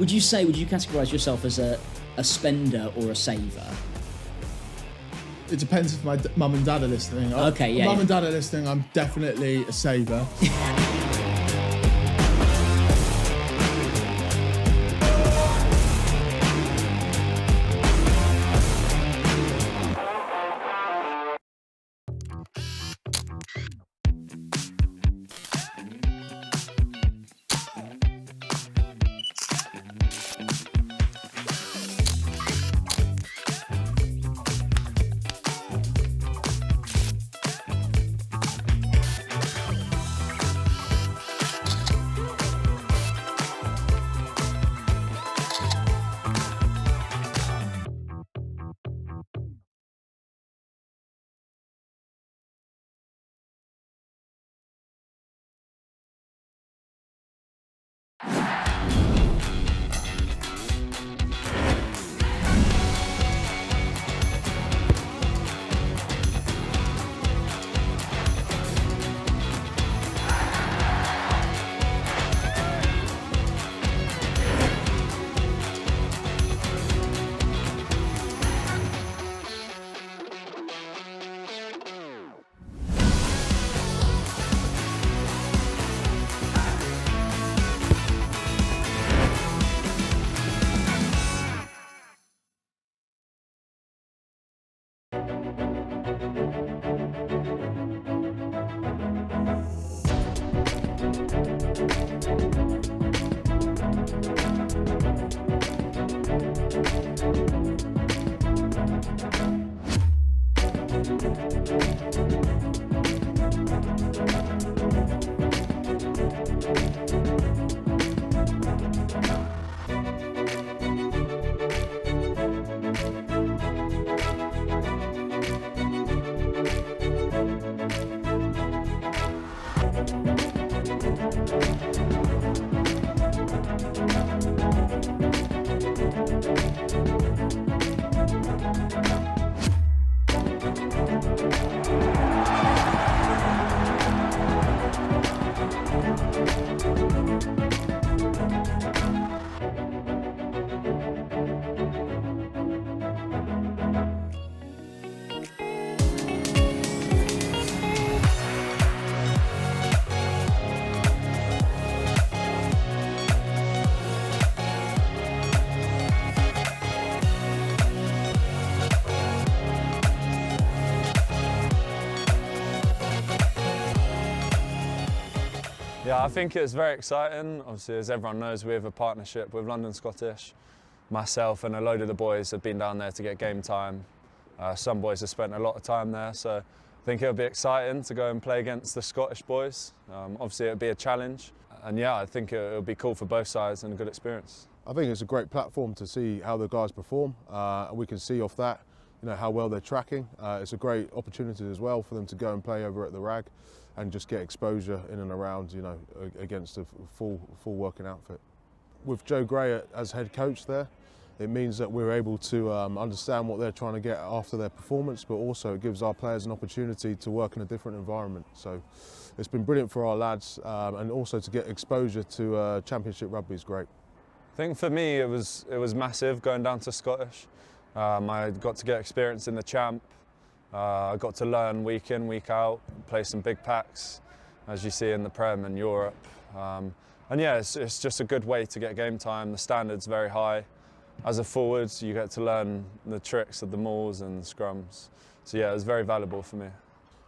Would you categorise yourself as a spender or a saver? It depends if my mum and dad are listening. Okay, yeah. Mum and dad are listening, I'm definitely a saver. Yeah, I think it's very exciting. Obviously, as everyone knows, we have a partnership with London Scottish. Myself and a load of the boys have been down there to get game time. Some boys have spent a lot of time there, so I think it'll be exciting to go and play against the Scottish boys. Obviously, it'll be a challenge. And yeah, I think it'll be cool for both sides and a good experience. I think it's a great platform to see how the guys perform. And we can see off that, how well they're tracking. It's a great opportunity as well for them to go and play over at the RAG and just get exposure in and around, against a full working outfit. With Joe Gray as head coach there, it means that we're able to understand what they're trying to get after their performance, but also it gives our players an opportunity to work in a different environment. So it's been brilliant for our lads, and also to get exposure to Championship rugby is great. I think for me it was massive going down to Scottish. I got to get experience in the Champ. I got to learn week in, week out, play some big packs, as you see in the Prem and Europe. And yeah, it's just a good way to get game time. The standard's very high. As a forward, you get to learn the tricks of the mauls and scrums. So yeah, it was very valuable for me.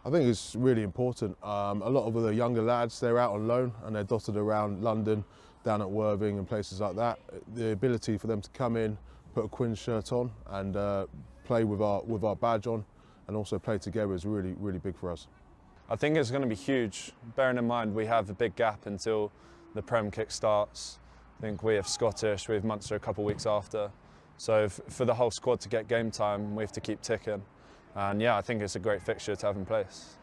I think it's really important. A lot of the younger lads, they're out on loan and they're dotted around London, down at Worthing and places like that. The ability for them to come in, put a Quins shirt on and play with our badge on, and also play together is really, really big for us. I think it's going to be huge, bearing in mind we have a big gap until the Prem kick starts. I think we have Scottish, we have Munster a couple of weeks after. So for the whole squad to get game time, we have to keep ticking. And yeah, I think it's a great fixture to have in place.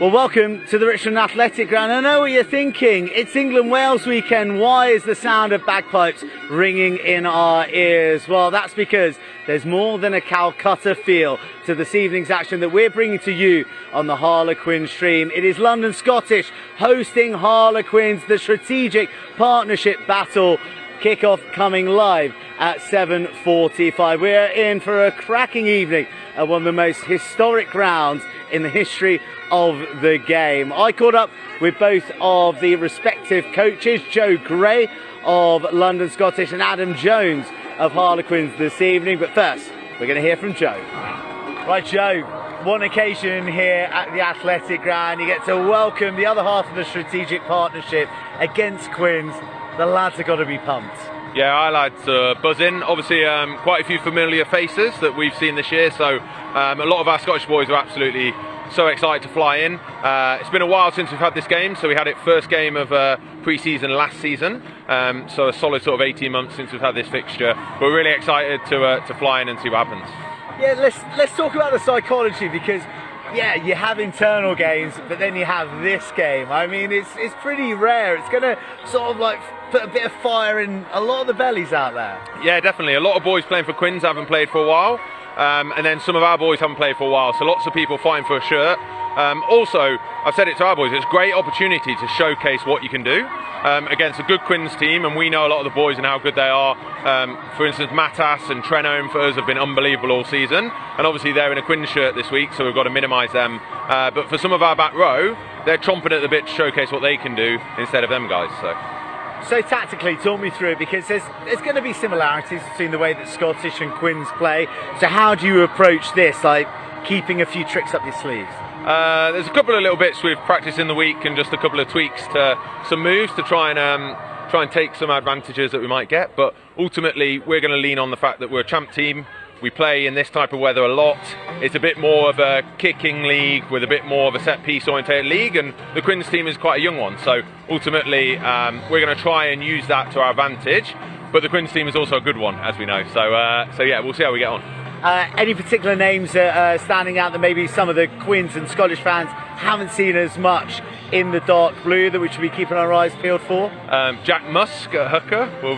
Well, welcome to the Richmond Athletic Ground. I know what you're thinking. It's England-Wales weekend. Why is the sound of bagpipes ringing in our ears? Well, that's because there's more than a Calcutta feel to this evening's action that we're bringing to you on the Harlequins stream. It is London Scottish hosting Harlequins, the strategic partnership battle. Kickoff coming live at 7:45. We're in for a cracking evening at one of the most historic grounds in the history of the game. I caught up with both of the respective coaches, Joe Gray of London Scottish and Adam Jones of Harlequins this evening. But first, we're going to hear from Joe. Right, Joe, one occasion here at the Athletic Ground, you get to welcome the other half of the strategic partnership against Quins. The lads have got to be pumped. Yeah, our lads are buzzing. Obviously, quite a few familiar faces that we've seen this year, so a lot of our Scottish boys are absolutely so excited to fly in. It's been a while since we've had this game, so we had it first game of pre-season last season, so a solid sort of 18 months since we've had this fixture. We're really excited to fly in and see what happens. Yeah, let's talk about the psychology, because yeah, you have internal games, but then you have this game. I mean, it's pretty rare. It's going to sort of like put a bit of fire in a lot of the bellies out there. Yeah, definitely. A lot of boys playing for Quins haven't played for a while, and then some of our boys haven't played for a while, so lots of people fighting for a shirt. Also, I've said it to our boys, it's a great opportunity to showcase what you can do against a good Quins team, and we know a lot of the boys and how good they are. For instance, Matas and Trenholm for us have been unbelievable all season, and obviously they're in a Quins shirt this week, so we've got to minimise them. But for some of our back row, they're chomping at the bit to showcase what they can do instead of them guys. So tactically, talk me through it, because there's going to be similarities between the way that Scottish and Quins play. So how do you approach this, like keeping a few tricks up your sleeves? There's a couple of little bits we've practiced in the week, and just a couple of tweaks to some moves to try and take some advantages that we might get. But ultimately, we're going to lean on the fact that we're a champ team. We play in this type of weather a lot. It's a bit more of a kicking league with a bit more of a set piece orientated league, and the Quins team is quite a young one. So ultimately, we're going to try and use that to our advantage. But the Quins team is also a good one, as we know. So yeah, we'll see how we get on. Any particular names that are standing out that maybe some of the Quins and Scottish fans haven't seen as much in the dark blue that we should be keeping our eyes peeled for? Jack Musk at hooker will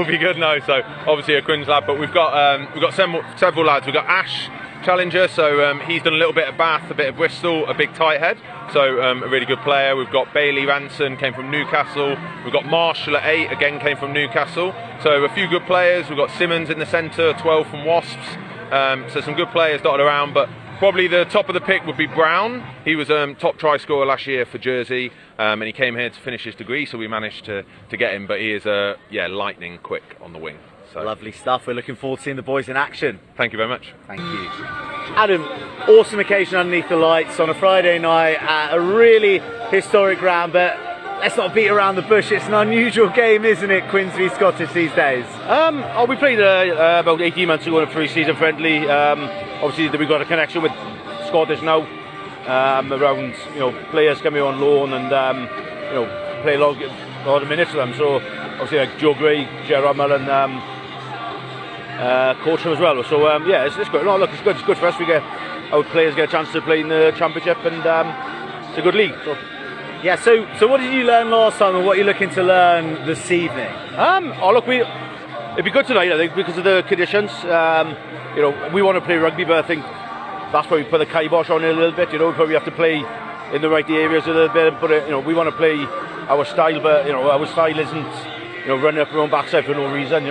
be good now. So obviously a Quins lad, but we've got several lads. We've got Ash Challenger, so he's done a little bit of Bath, a bit of Bristol, a big tight head. So a really good player. We've got Bailey Ranson, came from Newcastle. We've got Marshall at 8, again came from Newcastle. So a few good players. We've got Simmons in the centre, 12 from Wasps. So some good players dotted around, but probably the top of the pick would be Brown. He was top try scorer last year for Jersey, and he came here to finish his degree, so we managed to get him. But he is lightning quick on the wing. So. Lovely stuff. We're looking forward to seeing the boys in action. Thank you very much. Thank you. Adam, awesome occasion underneath the lights on a Friday night at a really historic ground, but let's not beat around the bush. It's an unusual game, isn't it, Quins v Scottish these days? We played about 18 months ago in a pre-season friendly. Obviously, we've got a connection with Scottish now, around players coming on loan and play a lot of minutes for them. So obviously, like Joe Gray, Gerard Mullen, coach him as well. So it's good. No, look, it's good. It's good for us. Our players get a chance to play in the championship, and it's a good league. So. Yeah, so what did you learn last time, and what are you looking to learn this evening? It'd be good tonight, I think, because of the conditions. We want to play rugby, but I think that's why we put the kibosh on it a little bit. We probably have to play in the right areas a little bit, but we want to play our style, but our style isn't running up our own backside for no reason.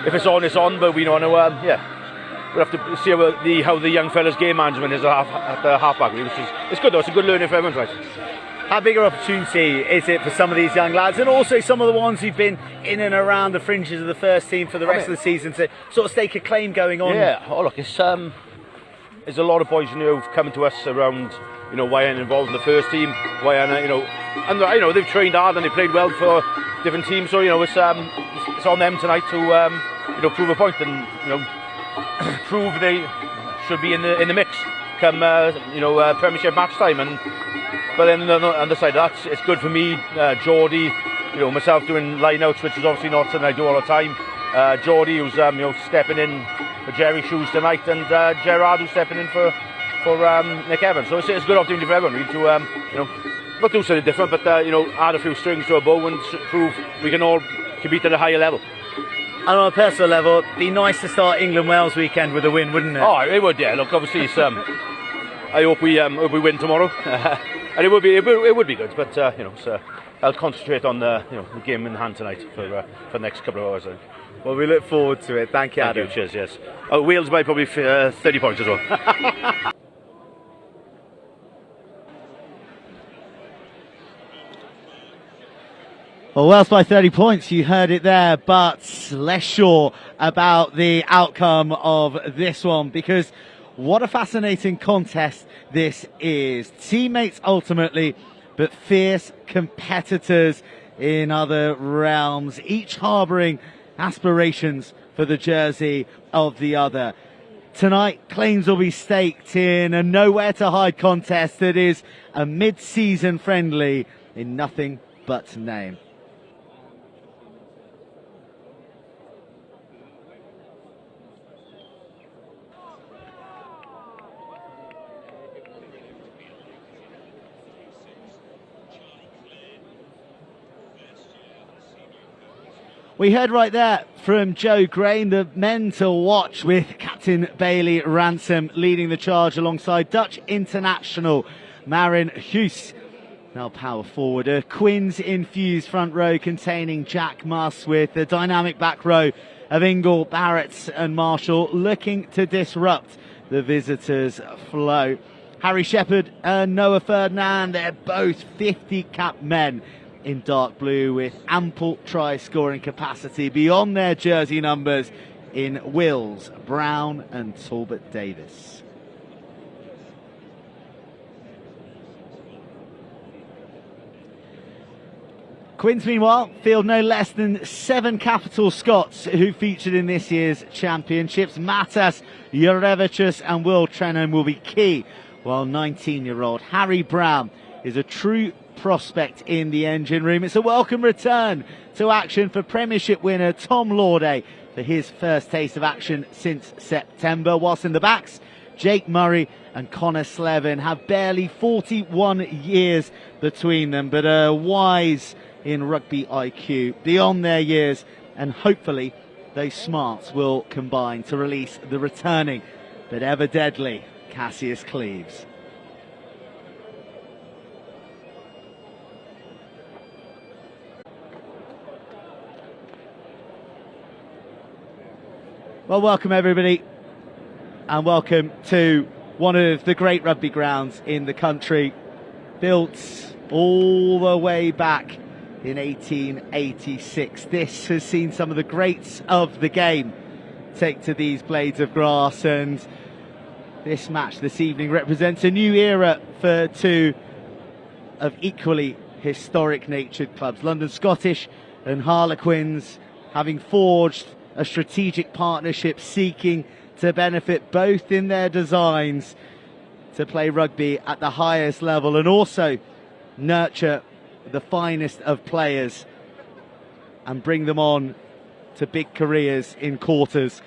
If it's on, it's on, but we want to we'll have to see how the young fellas' game management is at the halfback, which is it's good though. It's a good learning for everyone, right? How big an opportunity is it for some of these young lads, and also some of the ones who've been in and around the fringes of the first team for the rest of the season, to sort of stake a claim going on? Yeah, there's a lot of boys who've come to us around, why I'm involved in the first team, why I'm, and they've trained hard and they played well for different teams. So it's on them tonight to prove a point and prove they should be in the mix come Premiership match time. But then on the other side of that, it's good for me, Geordie, myself doing line-outs, which is obviously not something I do all the time. Geordie, who's stepping in for Jerry's shoes tonight, and Gerard, who's stepping in for Nick Evans. So it's a good opportunity for everyone really to not do something different, but add a few strings to a bow and prove we can all compete at a higher level. And on a personal level, it'd be nice to start England-Wales weekend with a win, wouldn't it? Oh, it would, yeah. Look, obviously, it's, I hope we win tomorrow, and it would be good. But so I'll concentrate on the game in hand tonight for the next couple of hours. I think. Well, we look forward to it. Thank you, Adam. Thank you. Cheers. Yes. Wales by probably 30 points as well. Well, Wales by 30 points, you heard it there, but less sure about the outcome of this one, because what a fascinating contest this is. Teammates ultimately, but fierce competitors in other realms, each harbouring aspirations for the jersey of the other. Tonight, claims will be staked in a nowhere-to-hide contest that is a mid-season friendly in nothing but name. We heard right there from Joe Graham, the men to watch, with Captain Bailey Ransom leading the charge alongside Dutch international Marin Huys. Now power forward, a Quins-infused front row containing Jack Muss, with the dynamic back row of Ingle, Barrett and Marshall looking to disrupt the visitors' flow. Harry Shepherd and Noah Ferdinand, they're both 50-cap men in dark blue with ample try-scoring capacity beyond their jersey numbers in Wills, Brown and Talbot Davis. Quins, meanwhile, field no less than 7 capital Scots who featured in this year's championships. Matas, Jurevicius and Will Trenholm will be key, while 19-year-old Harry Brown is a true prospect in the engine room. It's a welcome return to action for Premiership winner Tom Lauday for his first taste of action since September, whilst in the backs, Jake Murray and Connor Slevin have barely 41 years between them, but are wise in rugby IQ beyond their years, and hopefully those smarts will combine to release the returning but ever deadly Cassius Cleves. Well, welcome everybody, and welcome to one of the great rugby grounds in the country, built all the way back in 1886. This has seen some of the greats of the game take to these blades of grass, and this match this evening represents a new era for two of equally historic natured clubs. London Scottish and Harlequins, having forged a strategic partnership seeking to benefit both in their designs to play rugby at the highest level and also nurture the finest of players and bring them on to big careers in quarters.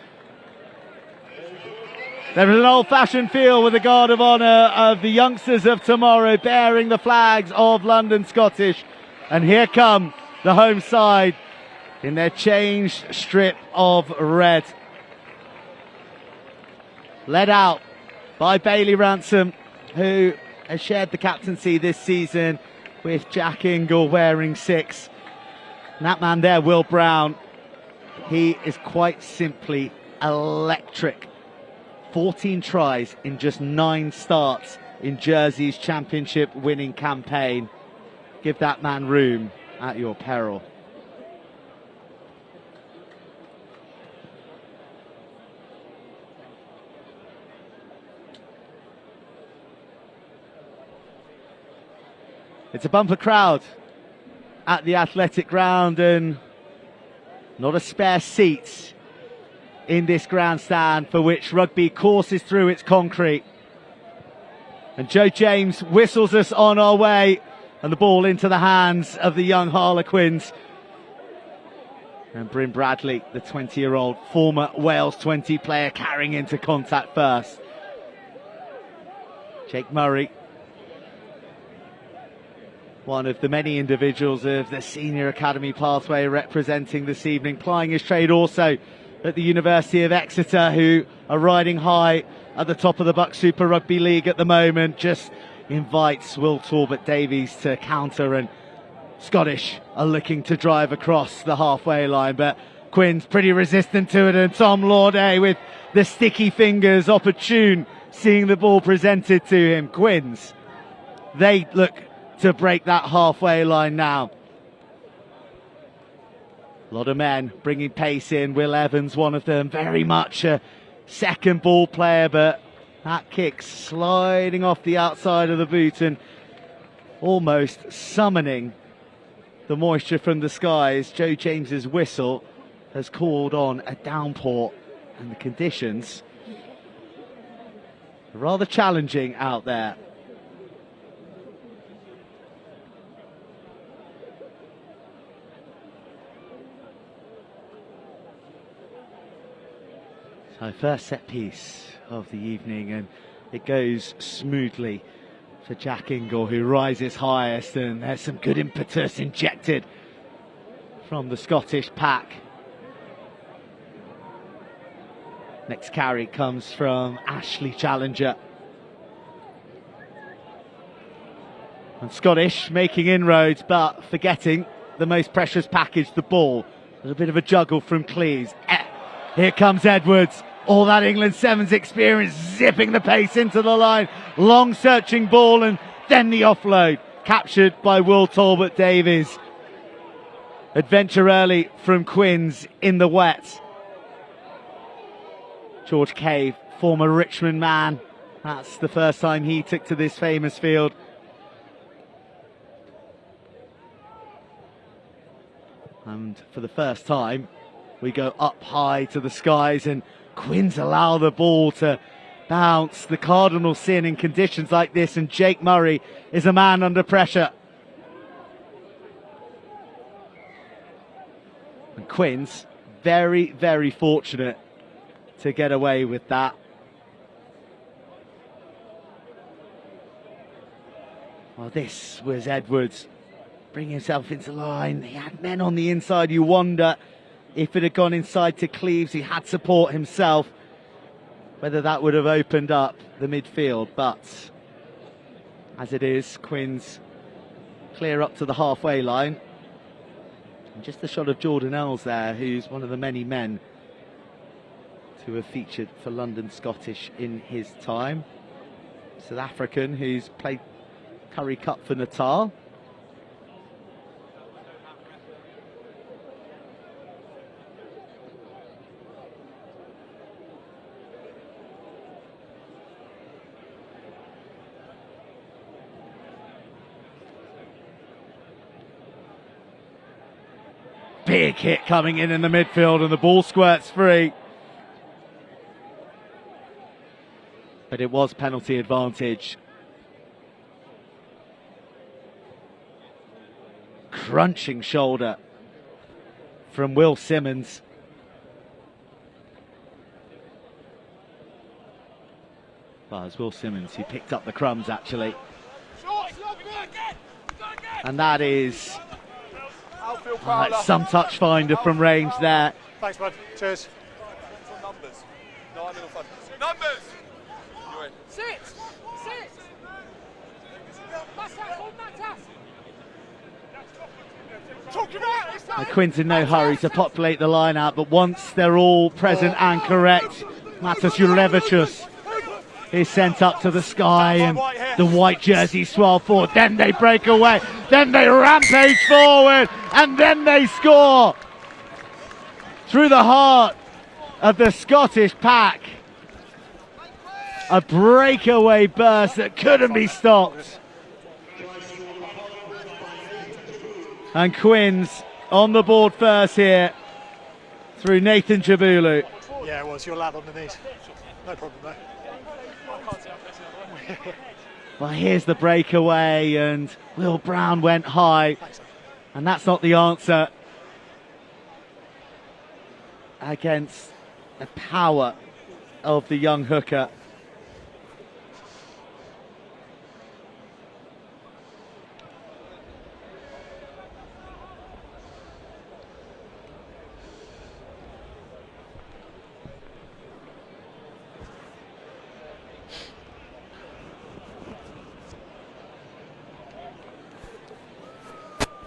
There is an old-fashioned feel with the guard of honour of the youngsters of tomorrow bearing the flags of London Scottish, and here come the home side in their changed strip of red. Led out by Bailey Ransom, who has shared the captaincy this season with Jack Ingle wearing 6. And that man there, Will Brown, he is quite simply electric. 14 tries in just 9 starts in Jersey's championship winning campaign. Give that man room at your peril. It's a bumper crowd at the Athletic Ground, and not a spare seat in this grandstand for which rugby courses through its concrete. And Joe James whistles us on our way, and the ball into the hands of the young Harlequins. And Bryn Bradley, the 20-year-old former Wales 20 player, carrying into contact first. Jake Murray, one of the many individuals of the senior academy pathway representing this evening, plying his trade also at the University of Exeter, who are riding high at the top of the Buck Super Rugby League at the moment. Just invites Will Talbot Davies to counter, and Scottish are looking to drive across the halfway line, but Quinn's pretty resistant to it, and Tom Lauday with the sticky fingers, opportune seeing the ball presented to him. Quins, they look to break that halfway line now. A lot of men bringing pace in. Will Evans, one of them, very much a second ball player, but that kick sliding off the outside of the boot and almost summoning the moisture from the skies. Joe James's whistle has called on a downpour, and the conditions are rather challenging out there. So first set piece of the evening, and it goes smoothly for Jack Ingle, who rises highest, and there's some good impetus injected from the Scottish pack. Next carry comes from Ashley Challenger. And Scottish making inroads, but forgetting the most precious package, the ball. There's a bit of a juggle from Cleves. Here comes Edwards. All that England Sevens experience, zipping the pace into the line. Long searching ball, and then the offload. Captured by Will Talbot Davies. Adventure early from Quins in the wet. George Cave, former Richmond man. That's the first time he took to this famous field. And for the first time, we go up high to the skies, and Quins allow the ball to bounce. The cardinal sin in conditions like this, and Jake Murray is a man under pressure. And Quins, very, very fortunate to get away with that. Well, this was Edwards bringing himself into line. He had men on the inside. You wonder if it had gone inside to Cleves, he had support himself, whether that would have opened up the midfield. But as it is, Quins clear up to the halfway line. And just a shot of Jordan Ells there, who's one of the many men to have featured for London Scottish in his time. South African who's played Currie Cup for Natal. Big hit coming in the midfield, and the ball squirts free. But it was penalty advantage. Crunching shoulder from Will Simmons. Well, it's Will Simmons who picked up the crumbs, actually. And that is some touch finder from range there. Thanks, bud. Cheers. Numbers. No, I'm fun. Numbers! You're in. Sit! Quinn's in no hurry to populate the line out, but once they're all present and correct, Matas Jurevicius is sent up to the sky, and the white jerseys swell forward. Then they break away, then they rampage forward, and then they score through the heart of the Scottish pack. A breakaway burst that couldn't be stopped. And Quins on the board first here through Nathan Jabulu. Yeah, it was your lad on the knees. No problem, mate. Well, here's the breakaway, and Will Brown went high, and that's not the answer against the power of the young hooker.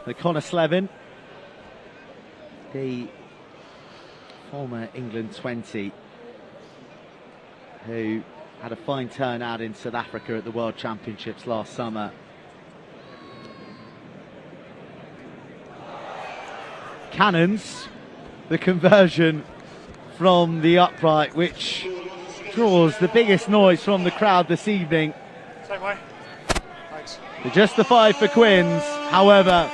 So Connor Slevin, the former England 20, who had a fine turnout in South Africa at the World Championships last summer. Cannons, the conversion from the upright, which draws the biggest noise from the crowd this evening. Same way. Thanks. Just the 5 for Quins. However,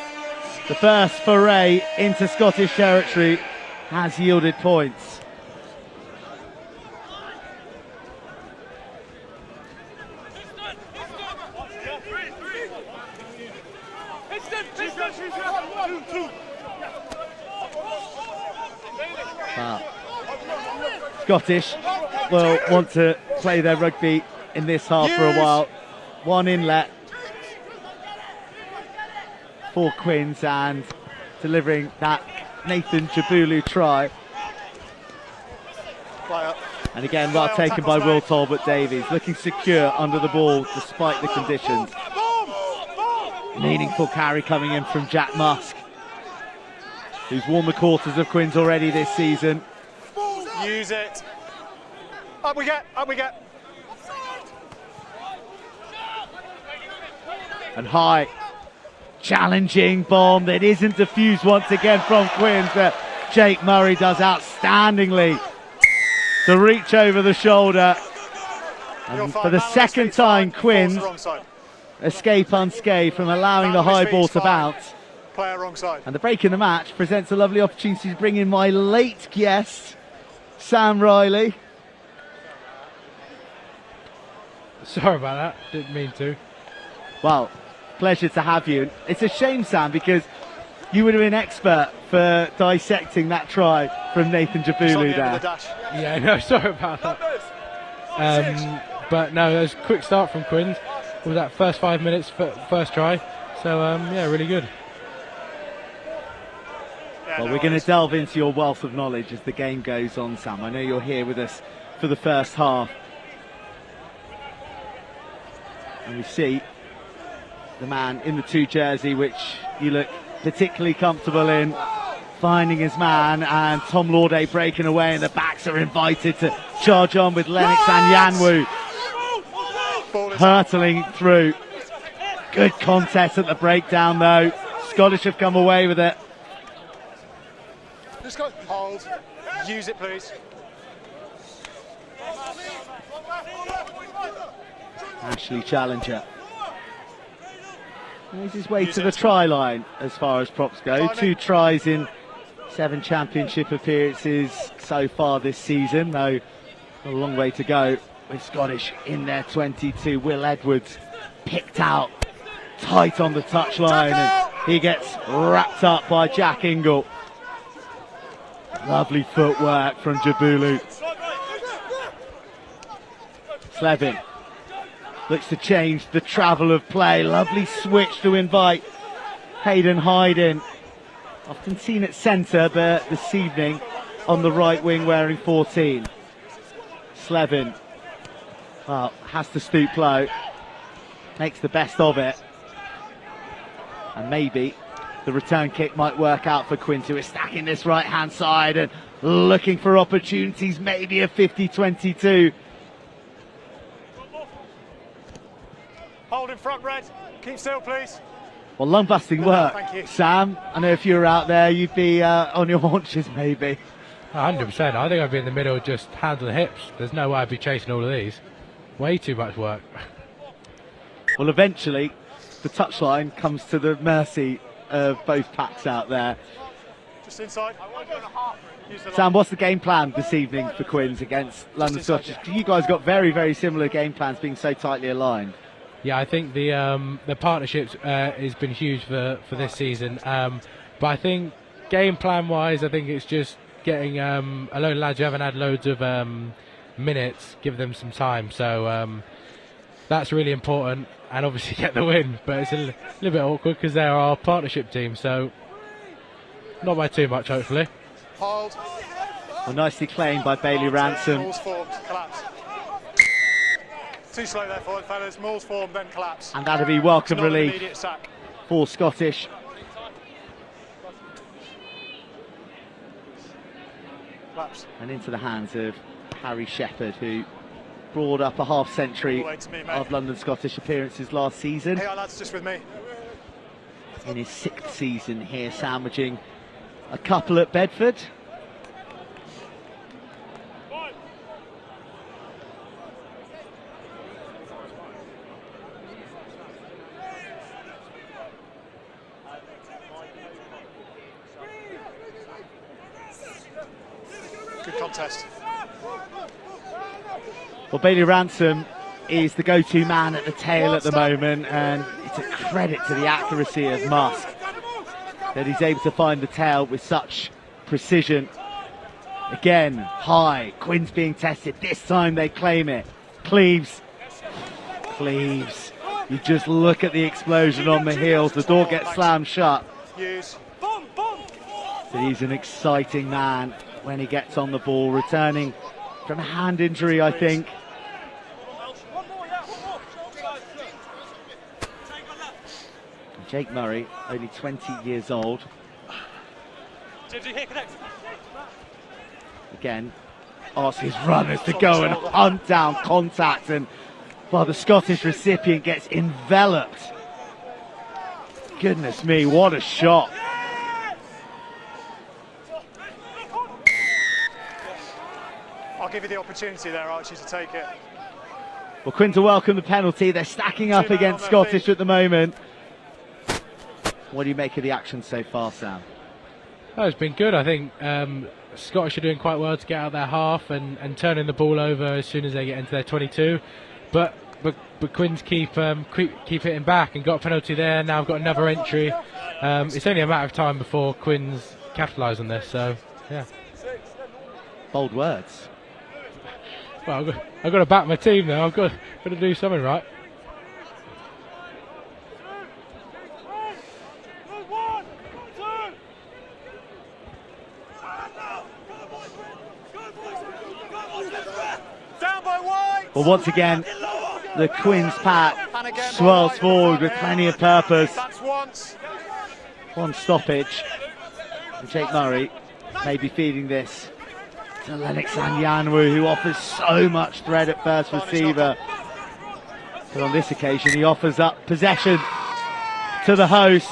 the first foray into Scottish territory has yielded points. Scottish will want to play their rugby in this half for a while. One inlet for Quins, and delivering that Nathan Jabulu try. And again, well taken by Will Talbot Davies, looking secure under the ball despite the conditions. Meaningful carry coming in from Jack Musk, who's worn the quarters of Quins already this season. Use it. Up we get, up we get. And high, challenging bomb that isn't diffused once again from Quins, but Jake Murray does outstandingly to reach over the shoulder. And for the second time, Quins escape unscathed from allowing the high ball to bounce. Player wrong side. And the break in the match presents a lovely opportunity to bring in my late guest, Sam Riley. Sorry about that, didn't mean to. Well, pleasure to have you. It's a shame, Sam, because you would have been expert for dissecting that try from Nathan Jabulu there. Yeah, no, sorry about that. But no, there's a quick start from Quins with that first 5 minutes, first try. So, yeah, really good. Well, we're going to delve into your wealth of knowledge as the game goes on, Sam. I know you're here with us for the first half. And we see the man in the 2 jersey, which you look particularly comfortable in, finding his man, and Tom Lauday breaking away, and the backs are invited to charge on with Lennox and Yanwu hurtling through. Good contest at the breakdown though. Scottish have come away with it. Just go hold. Use it, please. Ashley Challenger makes his way to the try line as far as props go. 2 tries in 7 championship appearances so far this season, though a long way to go with Scottish in their 22. Will Edwards picked out tight on the touchline, and he gets wrapped up by Jack Ingle. Lovely footwork from Jabulu. Slevin looks to change the travel of play. Lovely switch to invite Hayden Hyde in. Often seen at centre, but this evening on the right wing wearing 14. Slevin, well, has to stoop low. Makes the best of it. And maybe the return kick might work out for Quins, who is stacking this right hand side and looking for opportunities, maybe a 50-22. Hold in front, Red. Keep still, please. Well, lung-busting work, thank you. Sam. I know if you were out there, you'd be on your haunches, maybe. 100%. I think I'd be in the middle, just hands on the hips. There's no way I'd be chasing all of these. Way too much work. Well, eventually, the touchline comes to the mercy of both packs out there. Just inside. Sam, what's the game plan this evening for Quins against London Scottish? You guys got very, very similar game plans, being so tightly aligned. Yeah, I think the partnerships has been huge for this season. But I think game plan wise, I think it's just getting a load of lads who haven't had loads of minutes, give them some time. So that's really important, and obviously get the win. But it's a little bit awkward because they're our partnership team, so not by too much, hopefully. Hold. Well, nicely claimed by Bailey Ransom. Mauls formed, collapse. Too slow there forward, fellas. Mauls formed, then collapse. And that'll be welcome It's not an relief immediate sack. for Scottish. Flaps. And into the hands of Harry Shepherd, who brought up a half century of London Scottish appearances last season. Hey, lads, just with me. In his 6th season here, sandwiching a couple at Bedford. Good contest. Well, Bailey Ransom is the go-to man at the tail at the moment, and it's a credit to the accuracy of Musk that he's able to find the tail with such precision. Again, high, Quinn's being tested, this time they claim it. Cleaves, you just look at the explosion on the heels, the door gets slammed shut. But he's an exciting man when he gets on the ball, returning from a hand injury, I think. Jake Murray, only 20 years old. Again, asks his runners to go and hunt down contact, and while the Scottish recipient gets enveloped. Goodness me, what a shot. I'll give you the opportunity there, Archie, to take it. Well, Quinn to welcome the penalty. They're stacking up against Scottish at the moment. What do you make of the action so far, Sam? Oh, it's been good. I think Scottish are doing quite well to get out their half and turning the ball over as soon as they get into their 22. But Quins keep hitting back, and got a penalty there. Now I've got another entry. It's only a matter of time before Quins capitalise on this. So yeah. Bold words. Well, I've got to back my team now. I've got to do something right. Well, once again, the Quins pack swirls forward with plenty of purpose. One stoppage. And Jake Murray may be feeding this to Lennox Anyanwu, who offers so much threat at first receiver. But on this occasion, he offers up possession to the host.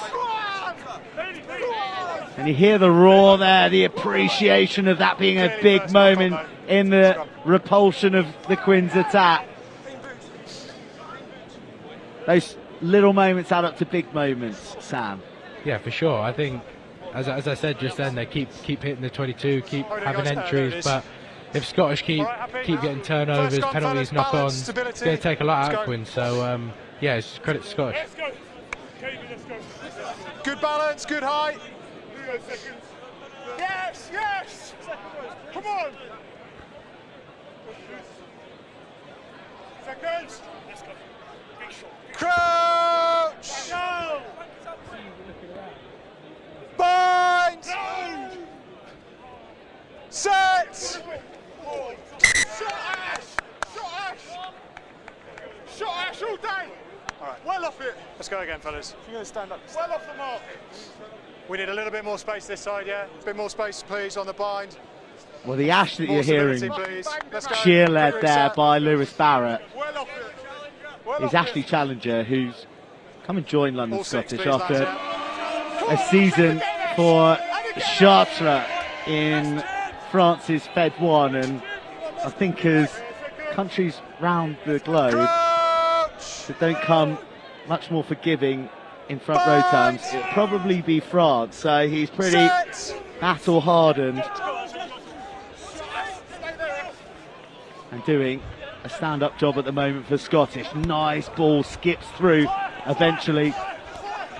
And you hear the roar there, the appreciation of that being a big moment in the repulsion of the Quins attack. Those little moments add up to big moments, Sam. Yeah, for sure. I think, as I said just then, they keep hitting the 22, keep having entries, but if Scottish keep getting turnovers, penalties, knock-ons, it's going to take a lot out of Quins. So, yeah, it's credit to Scottish. Good balance, good height. Yes, yes! Come on! Seconds! Crouch! Bind! Set! Shot Ash! Shot Ash! Shot Ash all day! Alright, well off it! Let's go again, fellas. You're going to stand up. Well off the mark. We need a little bit more space this side, yeah? A bit more space, please, on the bind. Well, the Ash that you're hearing, cheer-led there by Lewis Barrett, is Ashley Challenger, who's come and joined London Scottish after a season for Chartres in France's Fed 1, and I think as countries round the globe that don't come much more forgiving in front row terms, it'll probably be France. So he's pretty battle hardened and doing a stand-up job at the moment for Scottish. Nice ball, skips through eventually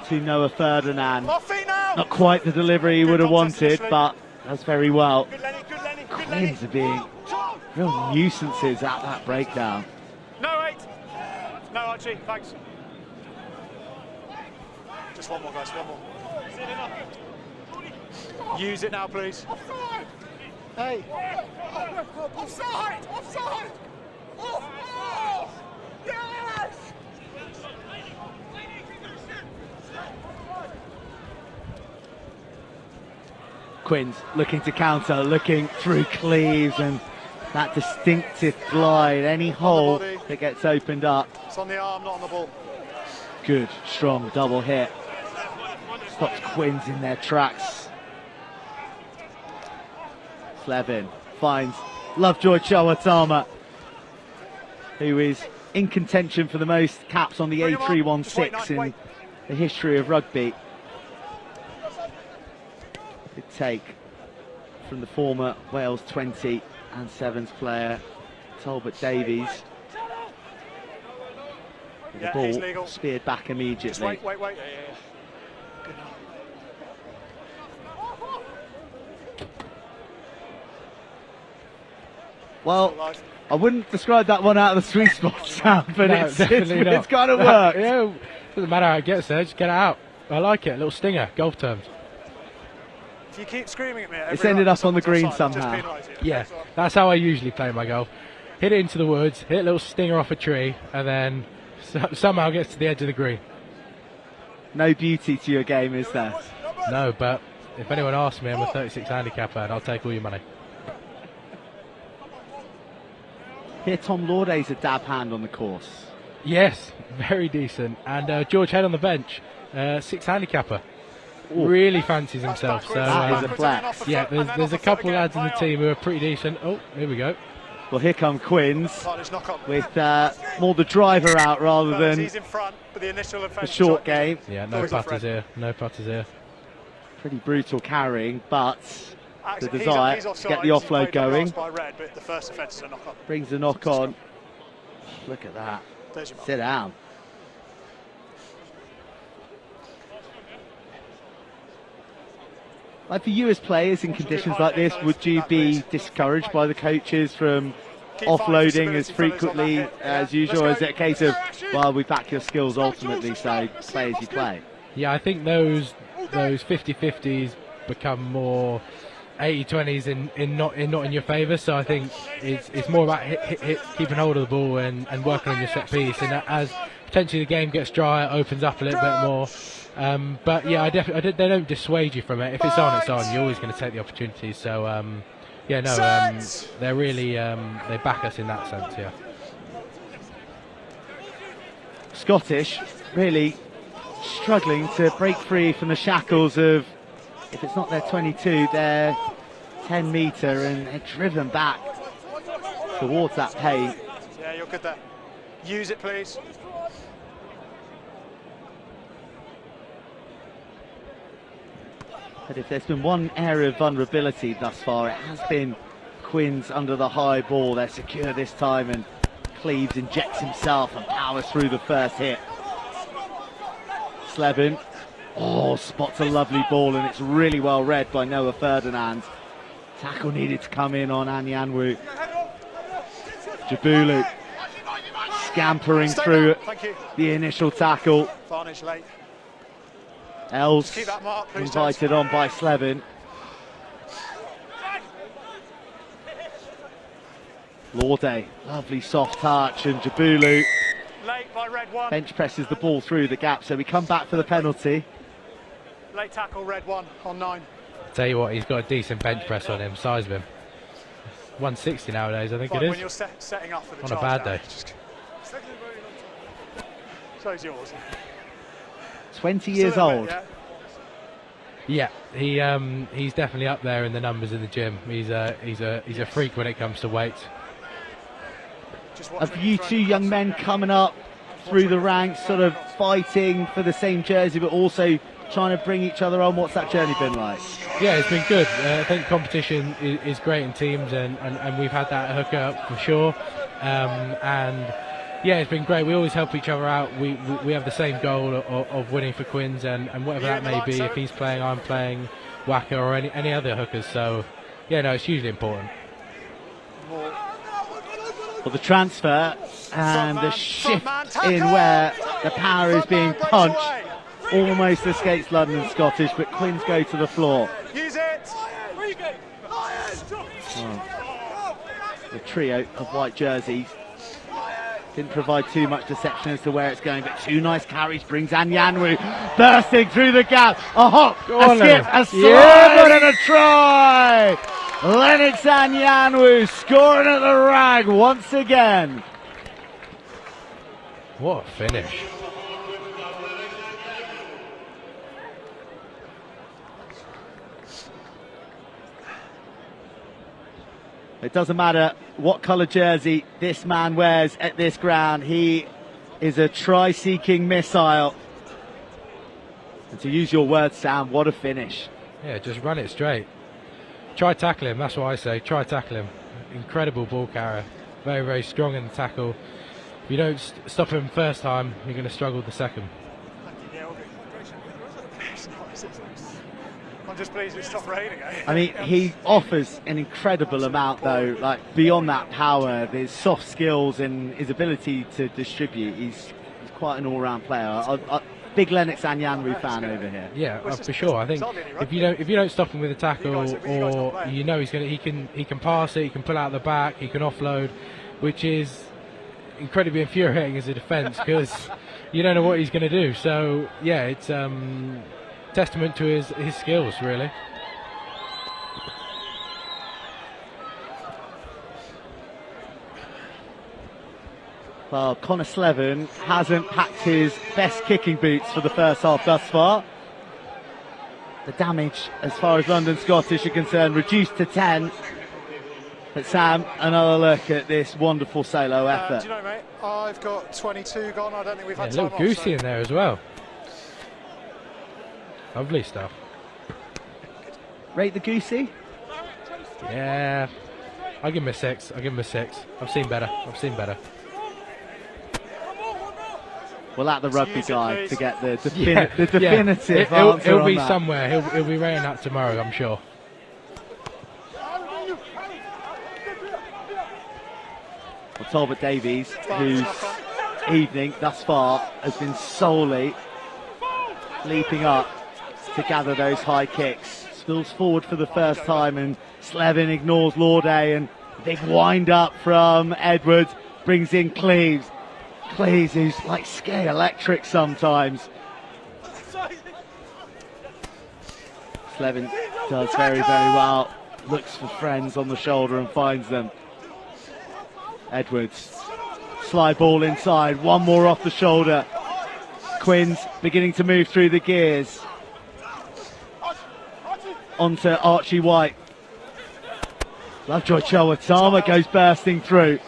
to Noah Ferdinand. Not quite the delivery he would have wanted, but does very well. Quins are being real nuisances at that breakdown. No, wait. No, Archie, thanks. Just one more, guys, one more. Use it now, please. Hey. Offside! Offside! Oh! Yes! Quins looking to counter, looking through cleaves, and that distinctive glide. Any hole that gets opened up. It's on the arm, not on the ball. Good, strong double hit. Stops Quins in their tracks. Slevin finds Lovejoy Chawatama, who is in contention for the most caps on the A316 in the history of rugby. Good take from the former Wales 20 and Sevens player Talbot Davies. The ball speared back immediately. Just wait. Good. Well, I wouldn't describe that one out of the sweet spot, Sam, but No, it's kind of worked. Yeah, doesn't matter how it gets there, just get it out. I like it, a little stinger, golf terms. If you keep screaming at me, It's ended up on the green somehow. Yeah, that's how I usually play my golf. Hit it into the woods, hit a little stinger off a tree, and then somehow gets to the edge of the green. No beauty to your game, is there? No, but if anyone asks me, I'm a 36 handicapper, and I'll take all your money. Here, Tom Lauday's a dab hand on the course. Yes, very decent. And George Head on the bench, 6 handicapper. Really fancies himself. So that is a flex. Yeah, there's a couple of lads in the team who are pretty decent. Oh, here we go. Well, here come Quins with more the driver out rather than the short game. Yeah, no putters here. No putters here. Pretty brutal carrying, but the desire to get the offload going. Brings the knock on. Look at that. Sit down. Like for you as players in conditions like this, would you be discouraged by the coaches from offloading as frequently as usual? Or is it a case of, well, we back your skills ultimately, so play as you play? Yeah, I think those 50-50s become more 80-20s in not in your favour. So I think it's more about hit, keeping hold of the ball and working on your set piece. And as potentially the game gets drier, it opens up a little bit more. But yeah, they don't dissuade you from it. If it's on, it's on. You're always going to take the opportunity. So yeah, no, they're really they back us in that sense. Yeah. Scottish really struggling to break free from the shackles of, if it's not their 22, their 10 metre, and they're driven back towards that paint. Yeah, you're good there. Use it, please. But if there's been one area of vulnerability thus far, it has been Quins under the high ball. They're secure this time, and Cleves injects himself and powers through the first hit. Slevin, spots a lovely ball, and it's really well read by Noah Ferdinand. Tackle needed to come in on Anyanwu. Jabulu scampering through the initial tackle. Varnish late. Els invited on by Slevin. Lauday, lovely soft touch, and Jabulu bench presses the ball through the gap, so we come back for the penalty. Late tackle, red one on 9. Tell you what, he's got a decent bench press on him, size of him. 160 nowadays, I think it is. When you're setting up for the on a bad day. So's yours. 20 years old. Yeah, he's definitely up there in the numbers in the gym. He's a freak when it comes to weight. Have you two young men coming up through the ranks, sort of fighting for the same jersey, but also trying to bring each other on? What's that journey been like? Yeah, it's been good. I think competition is great in teams, and we've had that hook up for sure. And yeah, it's been great. We always help each other out. We have the same goal of winning for Quins, and whatever that may be. If he's playing, I'm playing, Wacker or any other hookers. So yeah, no, it's hugely important. Well, the transfer and the shift in where the power is being punched almost escapes London Scottish, but Quins go to the floor. Use it. The trio of white jerseys Didn't provide too much deception as to where it's going, but two nice carries brings Anyanwu bursting through the gap. A hop, a skip, a slide, and a try! Lennox Anyanwu scoring at the rag once again. What a finish. It doesn't matter what colour jersey this man wears at this ground. He is a try-seeking missile. And to use your words, Sam, what a finish. Yeah, just run it straight. Try tackle him, that's what I say. Try tackle him. Incredible ball carrier. Very, very strong in the tackle. If you don't stop him first time, you're going to struggle the second. I'm just pleased we stopped raining. I mean, he offers an incredible amount, though. Like, beyond that power, his soft skills and his ability to distribute. He's quite an all-round player. Big Lennox Anyanwu fan over here. Yeah, for sure. I think if you don't stop him with a tackle, or you know he can pass it, he can pull out the back, he can offload, which is incredibly infuriating as a defence because you don't know what he's going to do. So yeah, it's testament to his skills, really. Well, Connor Slevin hasn't packed his best kicking boots for the first half thus far. The damage, as far as London Scottish are concerned, reduced to 10. But Sam, another look at this wonderful solo effort. Do you know, mate, I've got 22 gone. I don't think we've had A time little off, goosey so. in there as well. Lovely stuff. Rate the goosey? Yeah, I'll give him a 6. I've seen better. Well, at the rugby use it, guide please. to get the Yeah, definitive yeah. answer He'll on be that. somewhere. He'll be wearing that tomorrow, I'm sure. Well, Talbot Davies, whose evening thus far has been solely leaping up to gather those high kicks. Spills forward for the first time and Slevin ignores Lauday, and a big wind up from Edwards brings in Cleves. Cleves, who's like scale electric sometimes. Slevin does very, very well. Looks for friends on the shoulder and finds them. Edwards, slide ball inside, one more off the shoulder. Quinn's beginning to move through the gears. Onto Archie White. Lovejoy Chowatama goes bursting through.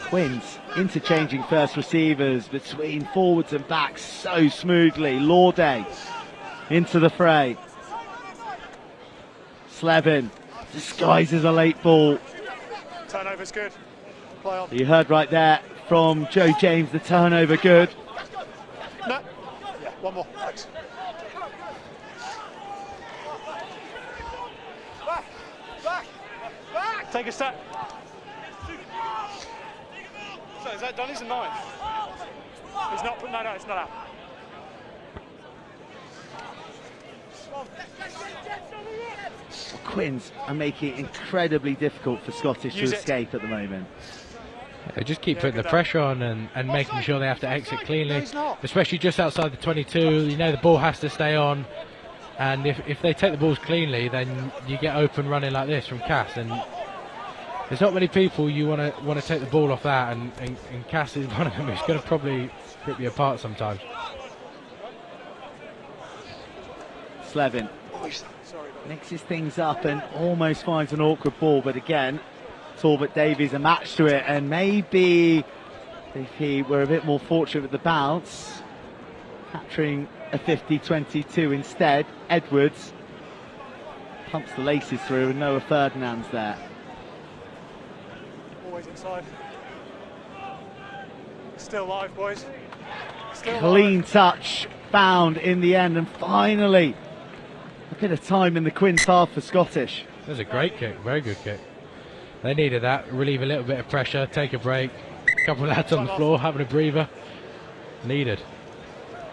Quinn's interchanging first receivers between forwards and backs so smoothly. Lauday into the fray. Slevin disguises a late ball. Turnover's good. Play on. You heard right there from Joe James, the turnover good. No. Yeah, one more. Thanks. Back. Take a step. So is that done? He's a 9. He's not. No, it's not out. Quins are making it incredibly difficult for Scottish to escape at the moment. They just keep putting the pressure on and making sure they have to exit cleanly, especially just outside the 22. You know the ball has to stay on, and if they take the balls cleanly, then you get open running like this from Cass, and there's not many people you want to take the ball off that, and Cass is one of them who's going to probably rip you apart sometimes. Slevin mixes things up and almost finds an awkward ball, but again, Talbot Davies a match to it, and maybe if he were a bit more fortunate with the bounce, capturing a 50-22 instead. Edwards pumps the laces through and Noah Ferdinand's there. Always inside. Still live, boys. Still Clean live. touch found in the end, and finally a bit of time in the Quins half for Scottish. That was a great kick, very good kick. They needed that, relieve a little bit of pressure, take a break. A couple of lads on the floor having a breather. Needed.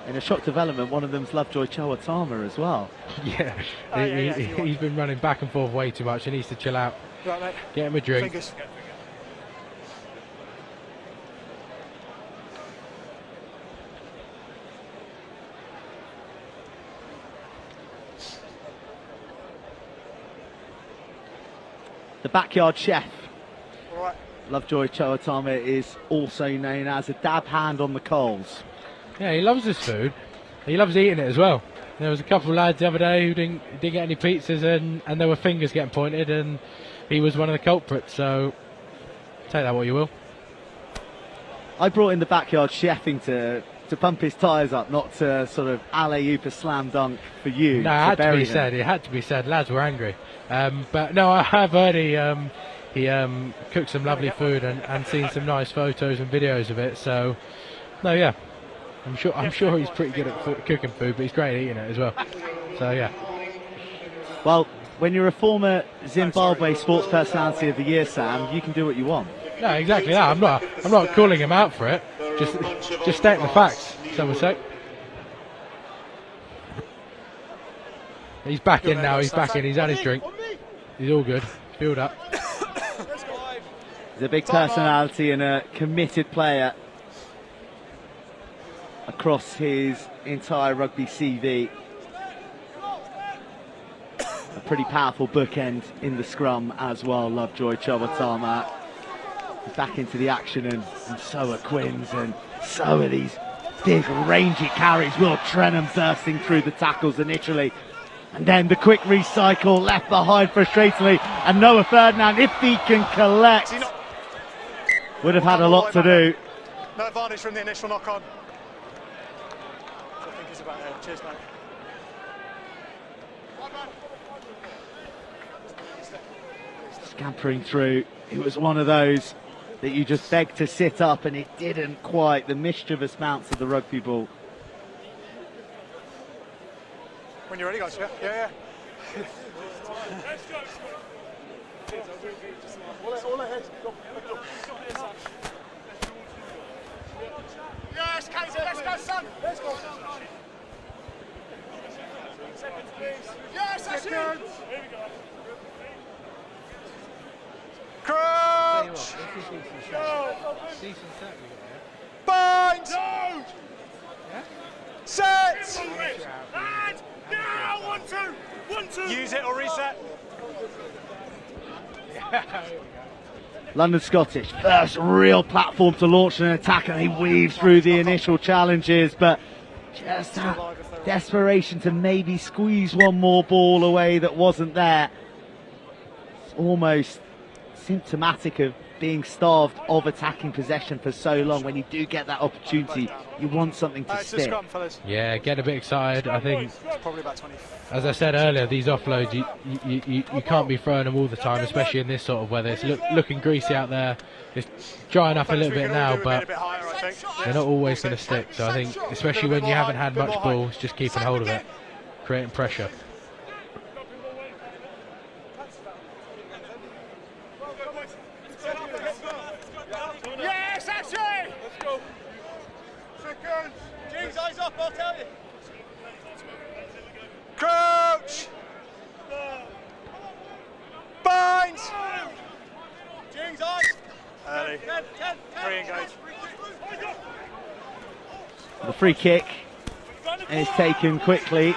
In a shock development, one of them's Lovejoy Chowatama as well. Yeah, he's been running back and forth way too much. He needs to chill out. Right, mate. Get him a drink. Fingers. The backyard chef, All right. Lovejoy Chowatama, is also known as a dab hand on the coals. Yeah, he loves his food. He loves eating it as well. There was a couple of lads the other day who didn't get any pizzas, and there were fingers getting pointed, and he was one of the culprits. So take that what you will. I brought in the backyard chefing to pump his tyres up, not to sort of alley-oop a slam dunk for you. No, it had to be said. It had to be said. Lads were angry. But no, I have heard he cooked some lovely food and seen some nice photos and videos of it. So no, yeah, I'm sure he's pretty good at cooking food, but he's great at eating it as well. So yeah. Well, when you're a former Zimbabwe Sports Personality of the Year, Sam, you can do what you want. No, exactly that. I'm not calling him out for it. Just stating the facts. So we'll say. He's back in now. He's back in. He's had his drink. He's all good. Filled up. He's a big personality and a committed player across his entire rugby CV. A pretty powerful bookend in the scrum as well, Lovejoy Chowatama. He's back into the action, and so are Quins, and so are these big rangy carries. Will Trenham bursting through the tackles initially, and then the quick recycle left behind frustratingly, and Noah Ferdinand, if he can collect, would have had a lot to do. No advantage from the initial knock on. I think it's about there. Cheers, mate. Scampering through, it was one of those that you just begged to sit up, and it didn't quite. The mischievous bounce of the rugby ball. When you're ready, guys. Yeah, yeah, yeah. Yes, Casey, let's go, son. Let's go. Seconds, please. Yes, that's it. Here we go. Crouch. Bind. No. Set. And now 1, 2. 1, 2. Use it or reset. London Scottish, first real platform to launch an attack, and he weaves through the initial challenges, but just that desperation to maybe squeeze one more ball away that wasn't there. It's almost symptomatic of being starved of attacking possession for so long. When you do get that opportunity, you want something to stick. Scrum, fellas. Yeah, get a bit excited. I think, It's probably about 20. as I said earlier, these offloads, you can't be throwing them all the time, especially in this sort of weather. It's looking greasy out there. It's drying up a little bit now, but they're not always going to stick. So I think, especially when you haven't had much ball, it's just keeping hold of it, creating pressure. Yes, that's it! Let's go. Seconds. James, eyes up, I'll tell you. Crouch. Bind. James, eyes. Early. 3 engage. The free kick is taken quickly,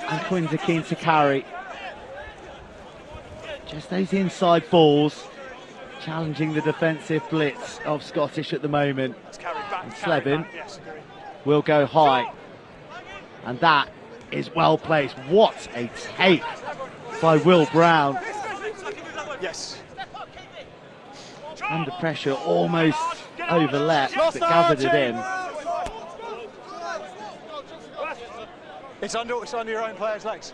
and Quins are keen to carry. Just those inside balls challenging the defensive blitz of Scottish at the moment. And Slevin will go high, and that is well placed. What a take by Will Brown. Yes. Under pressure, almost overleapt, but gathered it in. It's under your own player's legs.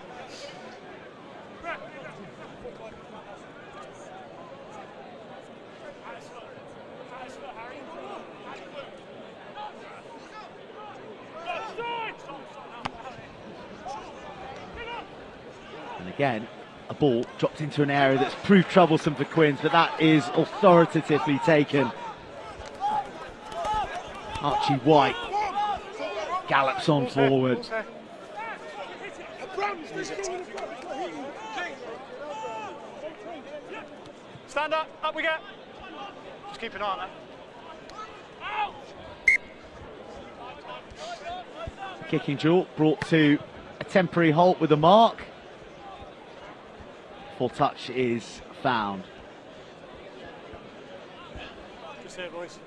And again, a ball dropped into an area that's proved troublesome for Quins, but that is authoritatively taken. Archie White gallops on forward. Stand up. Up we get. Just keep an eye on that. Kicking duel brought to a temporary halt with a mark. Full touch is found. Just here, boys.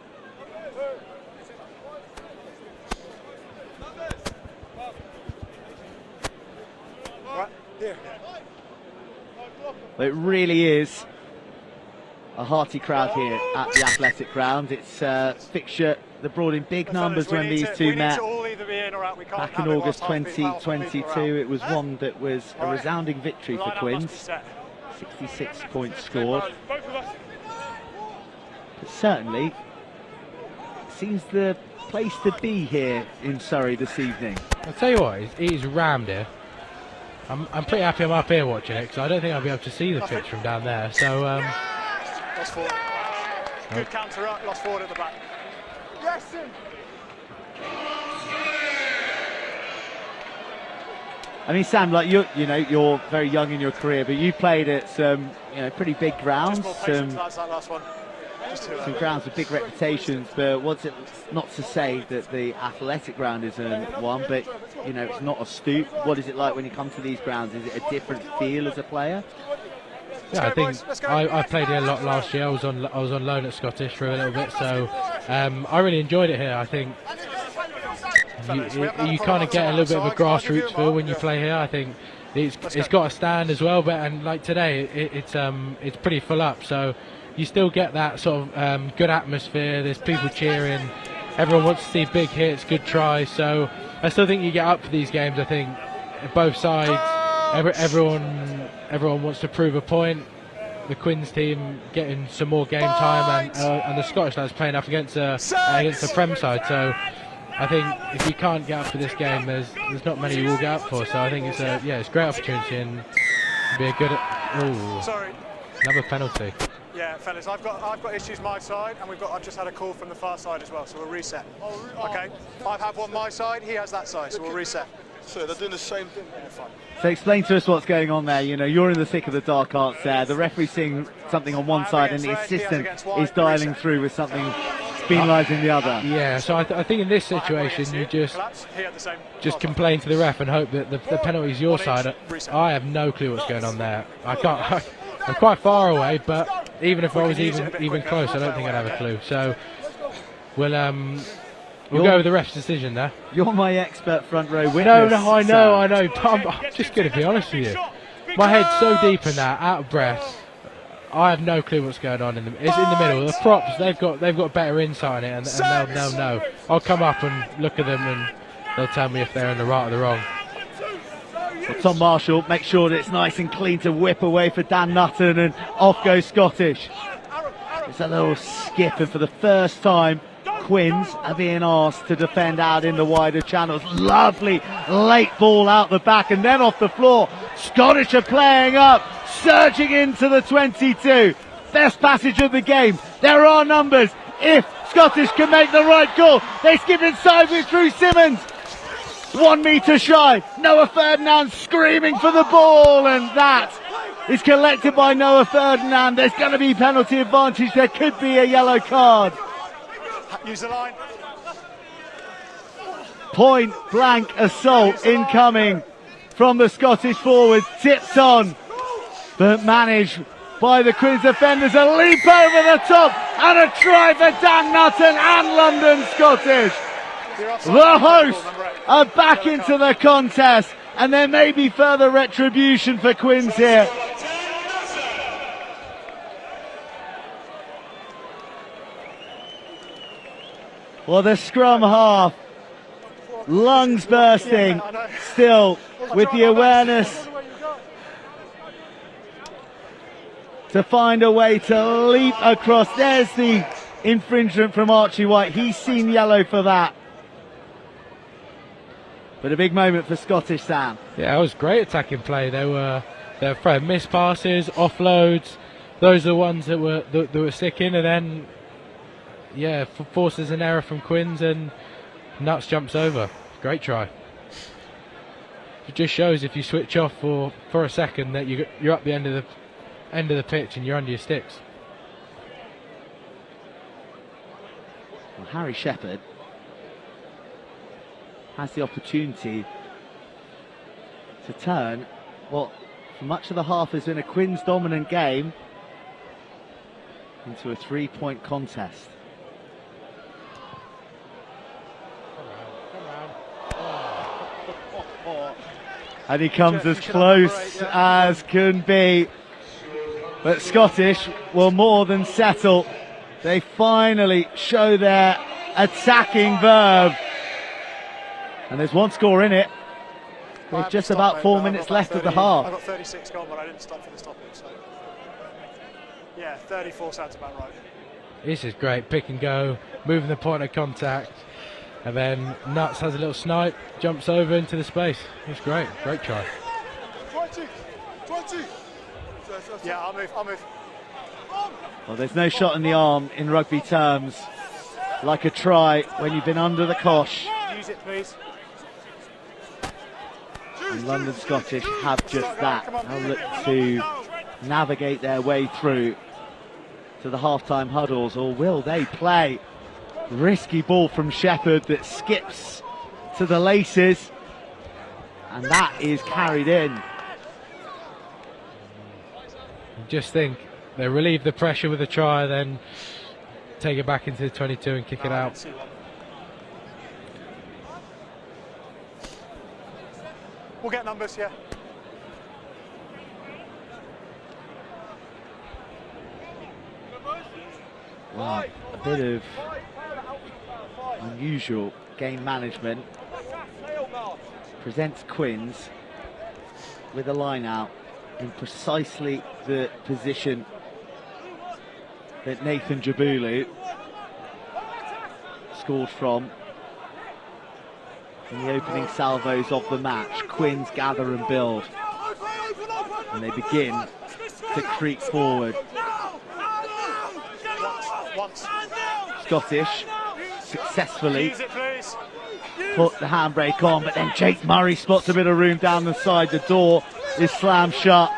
Right, here. It really is a hearty crowd here at the Athletic Ground. It's a fixture that brought in big numbers when these two met back in August 2022. It was one that was a resounding victory for Quins. 66 points scored. But certainly seems the place to be here in Surrey this evening. I'll tell you what, he's rammed here. I'm pretty happy I'm up here watching it because I don't think I'll be able to see the pitch from down there. So lost forward. Good counter up, lost forward at the back. Yes, I mean, Sam, like you know, you're very young in your career, but you played at some, pretty big grounds, some grounds with big reputations. But what's it? Not to say that the Athletic Ground isn't one, but it's not a stoop. What is it like when you come to these grounds? Is it a different feel as a player? Yeah, I think I played here a lot last year. I was on loan at Scottish for a little bit, so I really enjoyed it here. I think you kind of get a little bit of a grassroots feel when you play here. I think it's got a stand as well, and like today it's pretty full up, so you still get that sort of good atmosphere. There's people cheering, everyone wants to see big hits, good tries. So I still think you get up for these games. I think both sides, everyone wants to prove a point. The Quins team getting some more game time, and the Scottish lads playing up against the Prem side. So I think if you can't get up for this game, there's not many you will get up for. So I think it's a great opportunity and be a good. Sorry. Another penalty. Yeah, fellas, I've got issues my side, and I've just had a call from the far side as well, so we'll reset. Okay, I have one my side, he has that side, so we'll reset. So they're doing the same thing. So explain to us what's going on there. You're in the thick of the dark arts there. The referee's seeing something on one side, and the assistant is dialing through with something penalising the other. Yeah, so I think in this situation you just complain to the ref and hope that the penalty's your side. I have no clue what's going on there. I'm quite far away, but even if I was even close, I don't think I'd have a clue. So we'll go with the ref's decision there. You're my expert front row witness. No, I know. I'm just going to be honest with you. My head's so deep in that, out of breath. I have no clue what's going on. It's in the middle. The props, they've got better insight on it, and they'll know. I'll come up and look at them, and they'll tell me if they're in the right or the wrong. Well, Tom Marshall makes sure that it's nice and clean to whip away for Dan Nutton, and off goes Scottish. It's a little skip, and for the first time, Quins are being asked to defend out in the wider channels. Lovely late ball out the back, and then off the floor. Scottish are playing up, surging into the 22. Best passage of the game. There are numbers. If Scottish can make the right call, they skip inside with Drew Simmons. 1 metre shy. Noah Ferdinand screaming for the ball, and that is collected by Noah Ferdinand. There's going to be penalty advantage. There could be a yellow card. Use the line. Point blank assault incoming from the Scottish forward. Tipped on, but managed by the Quins defenders. A leap over the top and a try for Dan Nutton and London Scottish. The hosts are back into the contest, and there may be further retribution for Quins here. Well, the scrum half, lungs bursting, still with the awareness to find a way to leap across. There's the infringement from Archie White. He's seen yellow for that. But a big moment for Scottish, Sam. Yeah, it was great attacking play. They were throwing missed passes, offloads. Those are the ones that were sticking, and then forces an error from Quins, and Nuts jumps over. Great try. It just shows if you switch off for a second that you're up the end of the pitch and you're under your sticks. Harry Shepherd has the opportunity to turn what for much of the half has been a Quins dominant game into a 3-point contest. And he comes as close as can be. But Scottish will more than settle. They finally show their attacking verve. And there's one score in it. With just about 4 minutes left of the half. I got 36 gone, but I didn't stop for the stoppage. So yeah, 34 sounds about right. This is great, pick and go, moving the point of contact, and then Nuts has a little snipe, jumps over into the space. It's great, great try. 20. Yeah, I'll move. Well, there's no shot in the arm in rugby terms like a try when you've been under the cosh. Use it, please. And London Scottish have just that. They'll look to navigate their way through to the half-time huddles, or will they play? Risky ball from Shepherd that skips to the laces, and that is carried in. Just think, they relieve the pressure with a try, then take it back into the 22 and kick it out. We'll get numbers, yeah. Wow, a bit of unusual game management. Presents Quins with a line out in precisely the position that Nathan Jabulu scored from in the opening salvos of the match. Quins gather and build, and they begin to creep forward. Scottish successfully put the handbrake on, but then Jake Murray spots a bit of room down the side. The door is slammed shut,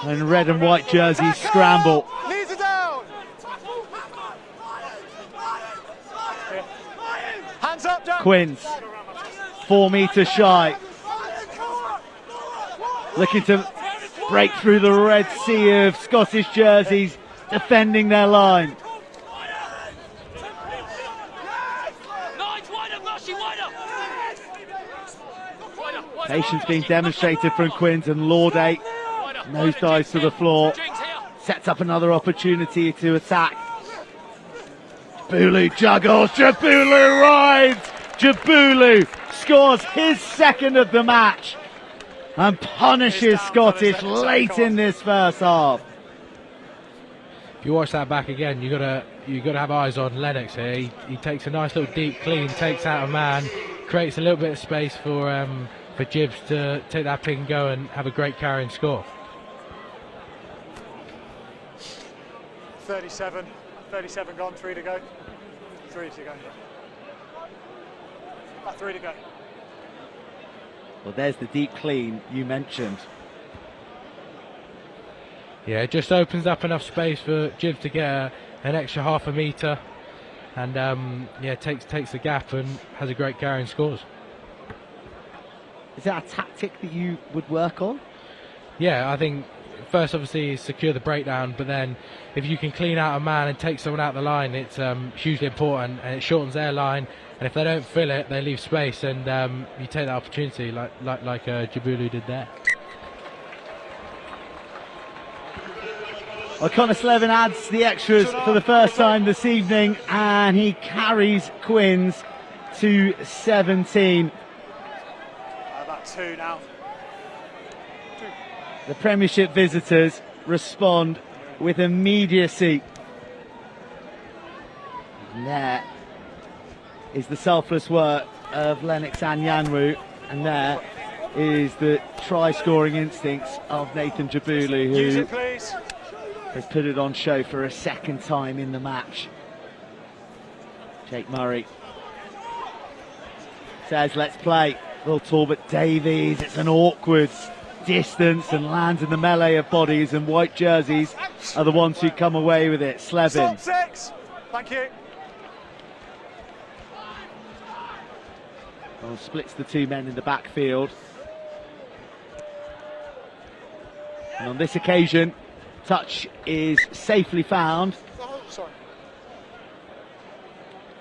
and red and white jerseys scramble. Hands up, Quins 4 metres shy, looking to break through the red sea of Scottish jerseys defending their line. Patience being demonstrated from Quins, and Lauday nosedives to the floor, sets up another opportunity to attack. Jabulu juggles, Jabulu rides, Jabulu scores his second of the match and punishes Scottish late in this first half. If you watch that back again, you gotta have eyes on Lennox here. He takes a nice little deep clean, takes out a man, creates a little bit of space for Gibbs to take that pick and go and have a great carry and score. 37 gone, 3 to go. 3 to go. About 3 to go. Well, there's the deep clean you mentioned. Yeah, it just opens up enough space for Gibbs to get an extra half a metre, and yeah, takes the gap and has a great carry and scores. Is that a tactic that you would work on? Yeah, I think first obviously secure the breakdown, but then if you can clean out a man and take someone out the line, it's hugely important, and it shortens their line, and if they don't fill it, they leave space, and you take that opportunity like Jabulu did there. Well, Connor Slevin adds the extras for the first time this evening, and he carries Quins to 17. About 2 now. The Premiership visitors respond with immediacy. And there is the selfless work of Lennox Anyanwu, and there is the try-scoring instincts of Nathan Jabulu, who has put it on show for a second time in the match. Jake Murray says, let's play. Will Talbot Davies, it's an awkward distance and lands in the melee of bodies, and white jerseys are the ones who come away with it. Slevin. Stop 6. Thank you. Well, splits the two men in the backfield. And on this occasion, touch is safely found.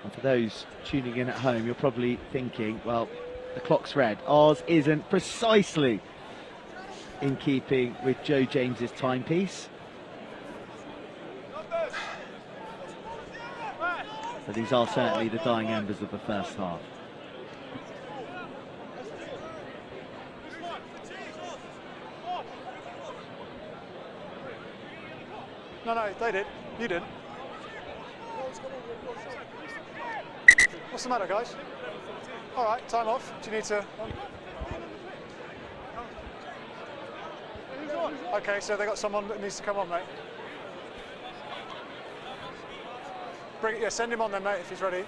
And for those tuning in at home, you're probably thinking, well, the clock's red. Ours isn't, precisely in keeping with Joe James's timepiece. But these are certainly the dying embers of the first half. No, they did. You didn't. What's the matter, guys? All right, time off. Do you need to... Okay, so they got someone that needs to come on, mate. Send him on then, mate, if he's ready.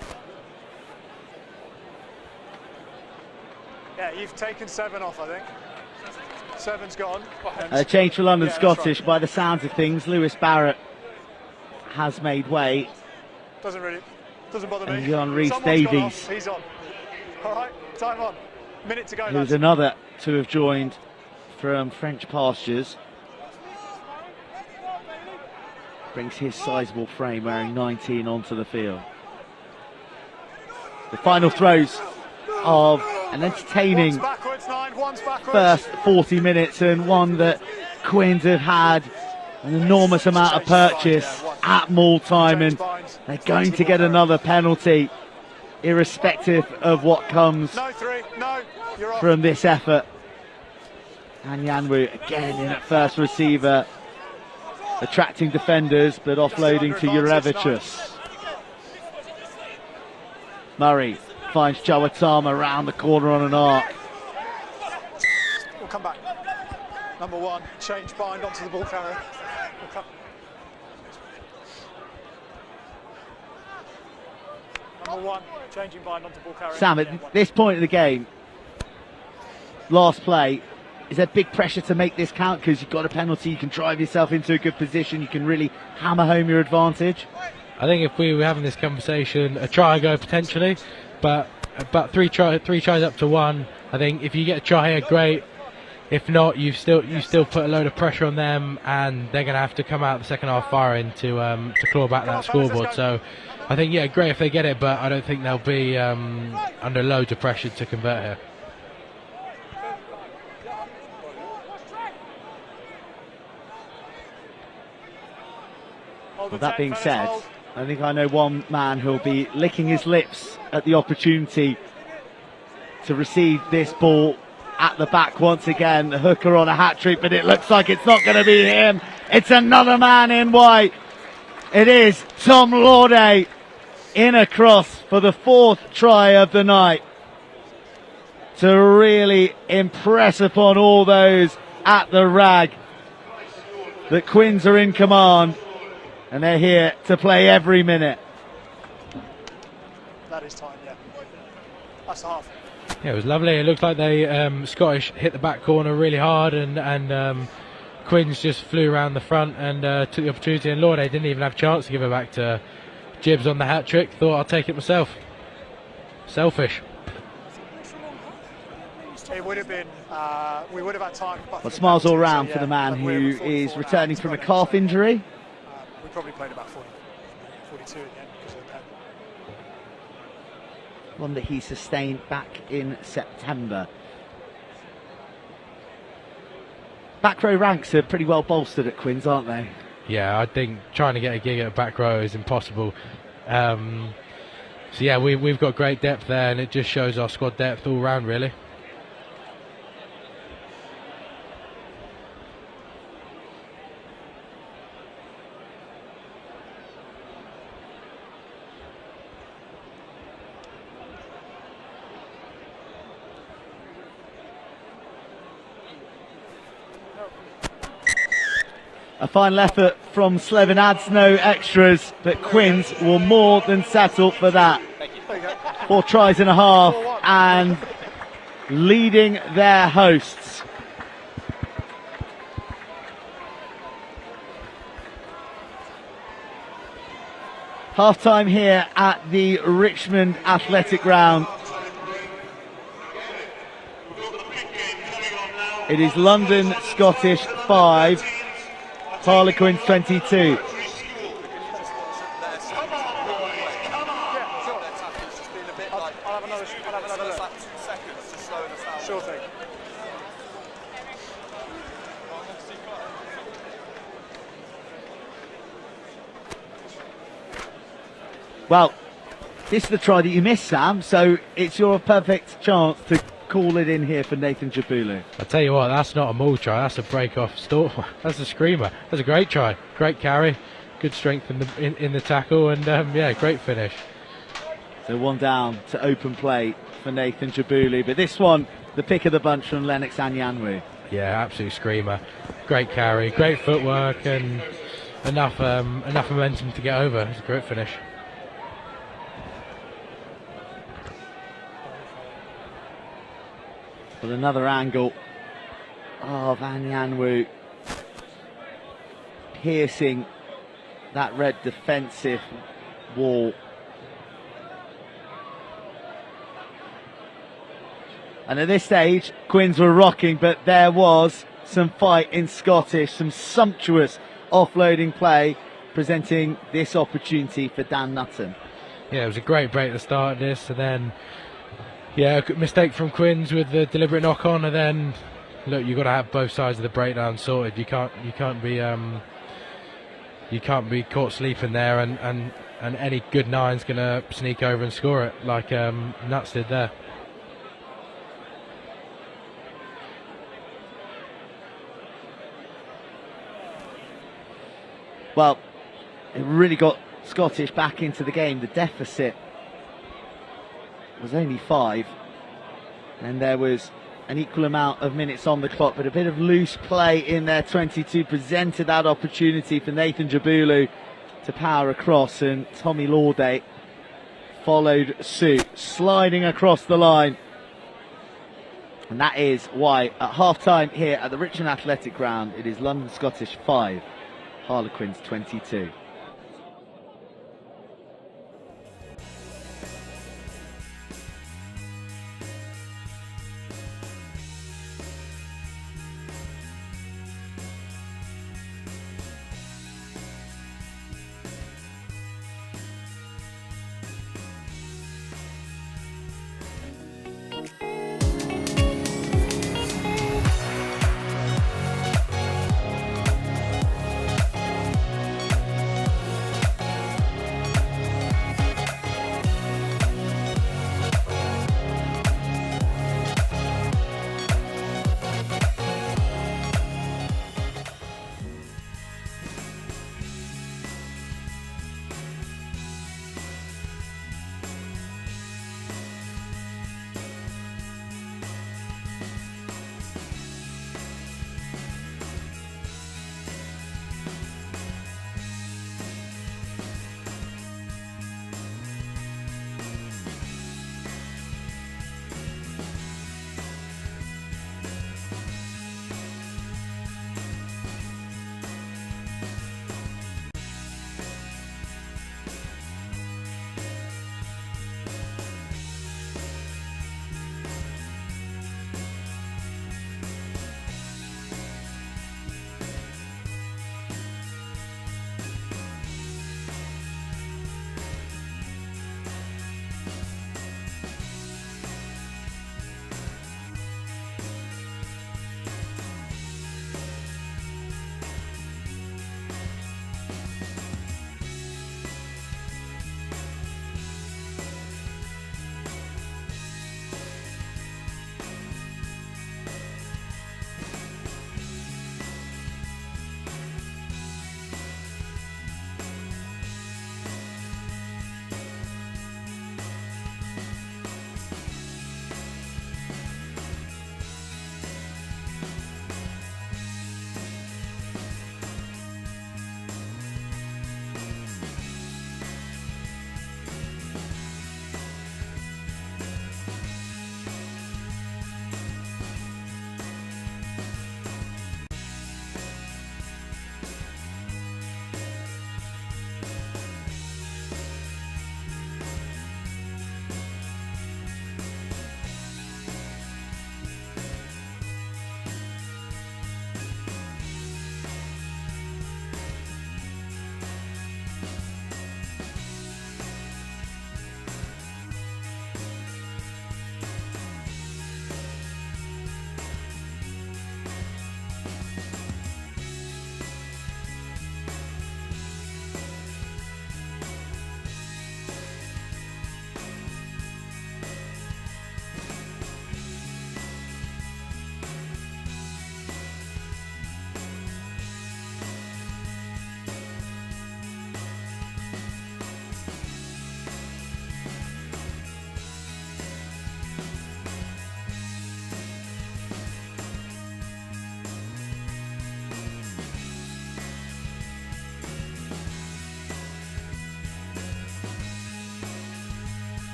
Yeah, you've taken 7 off, I think. 7's gone. A change for London Yeah, Scottish, right. by the sounds of things. Lewis Barrett has made way. Doesn't bother me. And John Rhys Someone's gone Davies. off. He's on. All right, time on. Minute to go, Who's lads. another to have joined from French pastures. Brings his sizable frame, wearing 19, onto the field. The final throws of an entertaining One's backwards, 9, one's backwards. first 40 minutes, and one that Quins have had an enormous amount of purchase at maul time, and they're going to get another penalty irrespective of what comes No, 3, no, you're off. from this effort. And Yanwu again in at first receiver, attracting defenders but offloading to Jurevicius. Murray finds Jawatama around the corner on an arc. We'll come back. Number 1, change bind onto the ball carrier. We'll come. Number 1, changing bind onto ball carrier. Sam, at this point of the game, last play, is there big pressure to make this count because you've got a penalty, you can drive yourself into a good position, you can really hammer home your advantage? I think if we were having this conversation, a try go potentially, but three tries up to 1. I think if you get a try here, great. If not, you still put a load of pressure on them, and they're going to have to come out the second half firing to claw back that scoreboard. So I think, yeah, great if they get it, but I don't think they'll be under loads of pressure to convert here. Well, that being said, I think I know one man who'll be licking his lips at the opportunity to receive this ball at the back once again. The hooker on a hat-trick, but it looks like it's not going to be him. It's another man in white. It is Tom Lauday in a cross for the 4th try of the night, to really impress upon all those at the rag that Quins are in command. And they're here to play every minute. That is time, yeah. That's a half. Yeah, it was lovely. It looked like they Scottish hit the back corner really hard, and Quins just flew around the front and took the opportunity. And Lauday didn't even have a chance to give it back to Gibbs on the hat trick. Thought, I'll take it myself. Selfish. It would have been. We would have had time. Well, smiles all round for the man who is returning from a calf injury. We probably played about 42 at the end because of the pen. One that he sustained back in September. Back row ranks are pretty well bolstered at Quins, aren't they? Yeah, I think trying to get a gig at back row is impossible. So yeah, we've got great depth there, and it just shows our squad depth all round, really. A final effort from Slevin adds no extras, but Quins will more than settle for that. 4 tries and a half, and leading their hosts. Half time here at the Richmond Athletic Ground. It is London Scottish 5, Harlequins 22. Sure thing. Well, this is the try that you missed, Sam, so it's your perfect chance to call it in here for Nathan Jabulu. I tell you what, that's not a maul try, that's a break off store. That's a screamer. That's a great try, great carry, good strength in the tackle, and yeah, great finish. So one down to open play for Nathan Jabulu, but this one, the pick of the bunch from Lennox Anyanwu. Yeah, absolute screamer. Great carry, great footwork, and enough momentum to get over. It's a great finish. But another angle of Anyanwu piercing that red defensive wall. And at this stage, Quins were rocking, but there was some fight in Scottish, some sumptuous offloading play, presenting this opportunity for Dan Nutton. Yeah, it was a great break at the start of this, and then, yeah, a mistake from Quins with the deliberate knock on, and then, look, you've got to have both sides of the breakdown sorted. You can't be caught sleeping there, and any good nine's going to sneak over and score it like Nuts did there. Well, it really got Scottish back into the game. The deficit was only 5, and there was an equal amount of minutes on the clock, but a bit of loose play in their 22 presented that opportunity for Nathan Jabulu to power across, and Tommy Lauday followed suit, sliding across the line. And that is why at half-time here at the Richmond Athletic Ground, it is London Scottish 5, Harlequins 22.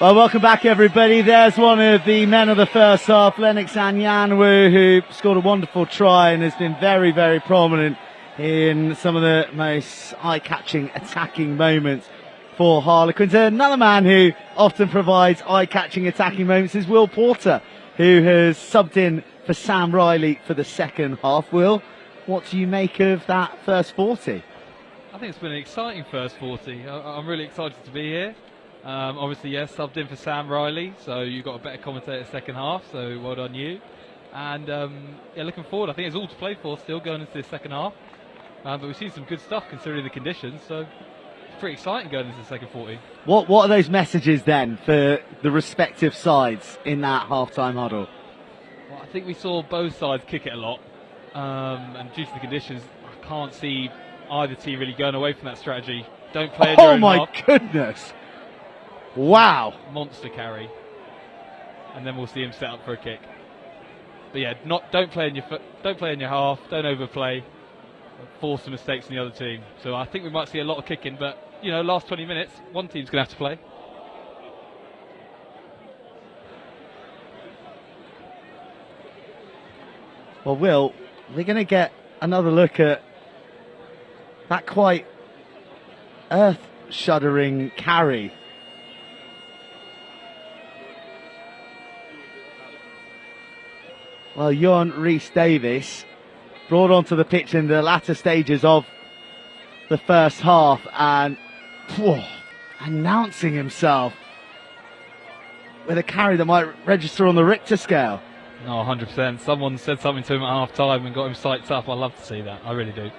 Well, welcome back, everybody. There's one of the men of the first half, Lennox Anyanwu, who scored a wonderful try and has been very, very prominent in some of the most eye-catching attacking moments for Harlequins. Another man who often provides eye-catching attacking moments is Will Porter, who has subbed in for Sam Riley for the second half. Will, what do you make of that first 40? I think it's been an exciting first 40. I'm really excited to be here. Obviously, yes, subbed in for Sam Riley, so you've got a better commentator second half, so well done you. And yeah, looking forward. I think it's all to play for still going into the second half. But we've seen some good stuff considering the conditions, so it's pretty exciting going into the second 40. What are those messages then for the respective sides in that half-time huddle? Well, I think we saw both sides kick it a lot, and due to the conditions, I can't see either team really going away from that strategy. Don't play in your own half. Oh my goodness! Wow! Monster carry, and then we'll see him set up for a kick. But yeah, don't play in your half. Don't overplay. Force the mistakes in the other team. So I think we might see a lot of kicking. But you know, last 20 minutes, one team's going to have to play. Well, Will, we're going to get another look at that quite earth-shuddering carry. Well, Jon Rhys-Davies brought onto the pitch in the latter stages of the first half and announcing himself with a carry that might register on the Richter scale. No, 100%. Someone said something to him at half time and got him psyched up. I love to see that. I really do.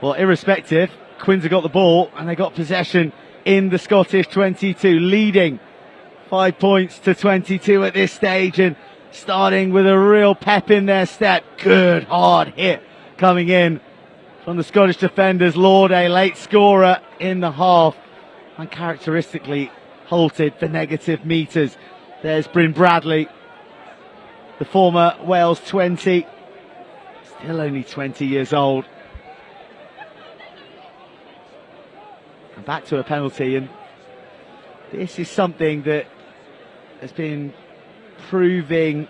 Well, irrespective, Quins have got the ball and they got possession in the Scottish 22, leading 5 points to 22 at this stage and starting with a real pep in their step. Good hard hit coming in from the Scottish defenders. Lord, a late scorer in the half, uncharacteristically halted for negative metres. There's Bryn Bradley, the former Wales 20, still only 20 years old. And back to a penalty, and this is something that has been proving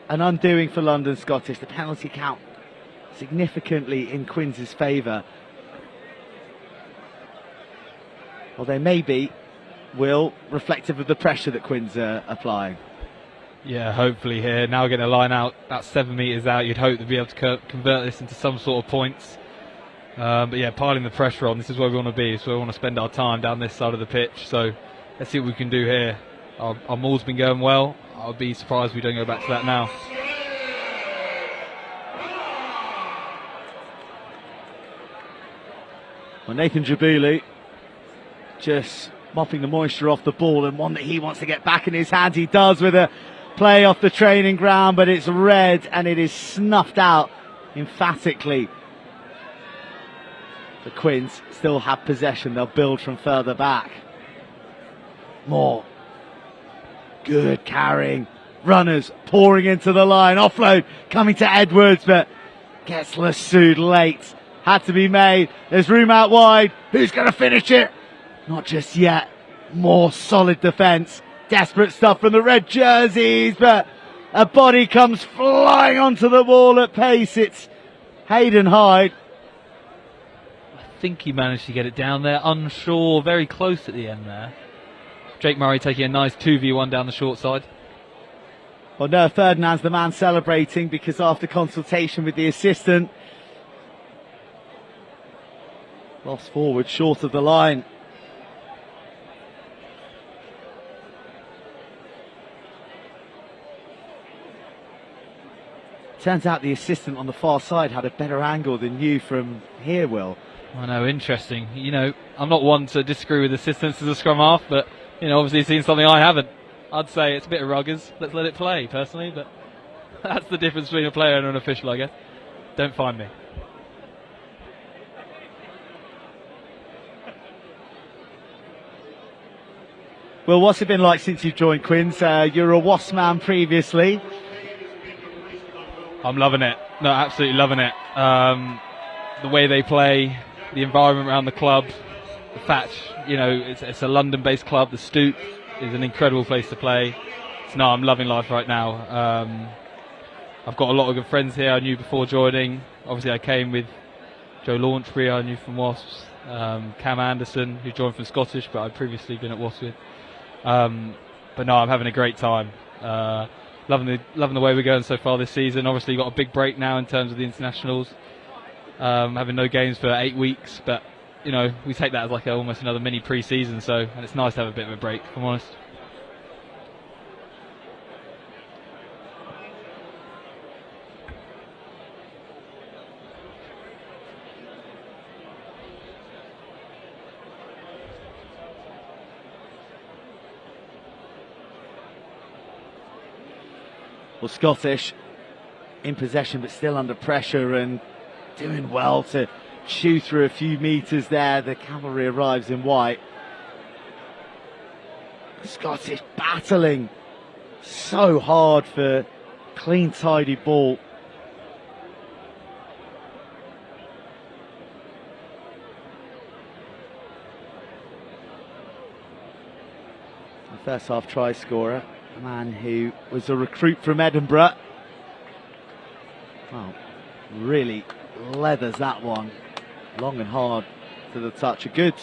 an undoing for London Scottish. The penalty count significantly in Quins' favour. Well, they may be, Will, reflective of the pressure that Quins are applying. Yeah, hopefully here. Now getting a line out, about 7 metres out, you'd hope to be able to convert this into some sort of points. But yeah, piling the pressure on, this is where we want to be. So we want to spend our time down this side of the pitch. So let's see what we can do here. Our maul's been going well. I'll be surprised if we don't go back to that now. Well, Nathan Jabuli just mopping the moisture off the ball, and one that he wants to get back in his hands. He does with a play off the training ground, but it's red and it is snuffed out emphatically. The Quins still have possession. They'll build from further back. More. Good carrying. Runners pouring into the line. Offload coming to Edwards, but gets lassoed late. Had to be made. There's room out wide. Who's going to finish it? Not just yet. More solid defence. Desperate stuff from the red jerseys, but a body comes flying onto the wall at pace. It's Hayden Hyde. I think he managed to get it down there, unsure, very close at the end there. Jake Murray taking a nice 2v1 down the short side. Well, Noah Ferdinand's the man celebrating because after consultation with the assistant, lost forward short of the line. Turns out the assistant on the far side had a better angle than you from here, Will. I know, interesting. You know, I'm not one to disagree with assistants as a scrum half, but, you know, obviously seen something I haven't. I'd say it's a bit of ruggers. Let's let it play, personally, but that's the difference between a player and an official, I guess. Don't find me. Well, what's it been like since you've joined Quins? You're a Wasp man previously. I'm loving it. No, absolutely loving it. The way they play, the environment around the club, the fact, it's a London-based club. The Stoop is an incredible place to play. So no, I'm loving life right now. I've got a lot of good friends here I knew before joining. Obviously, I came with Joe Launchbury, I knew from Wasps, Cam Anderson, who joined from Scottish, but I'd previously been at Wasps with. But no, I'm having a great time. Loving the way we're going so far this season. Obviously, got a big break now in terms of the internationals. Having no games for 8 weeks, but we take that as like almost another mini pre-season. And it's nice to have a bit of a break, if I'm honest. Well, Scottish in possession but still under pressure and doing well to chew through a few metres there. The cavalry arrives in white. Scottish battling so hard for clean, tidy ball. The first half try scorer, a man who was a recruit from Edinburgh. Well, really leathers that one. Long and hard to the touch. A good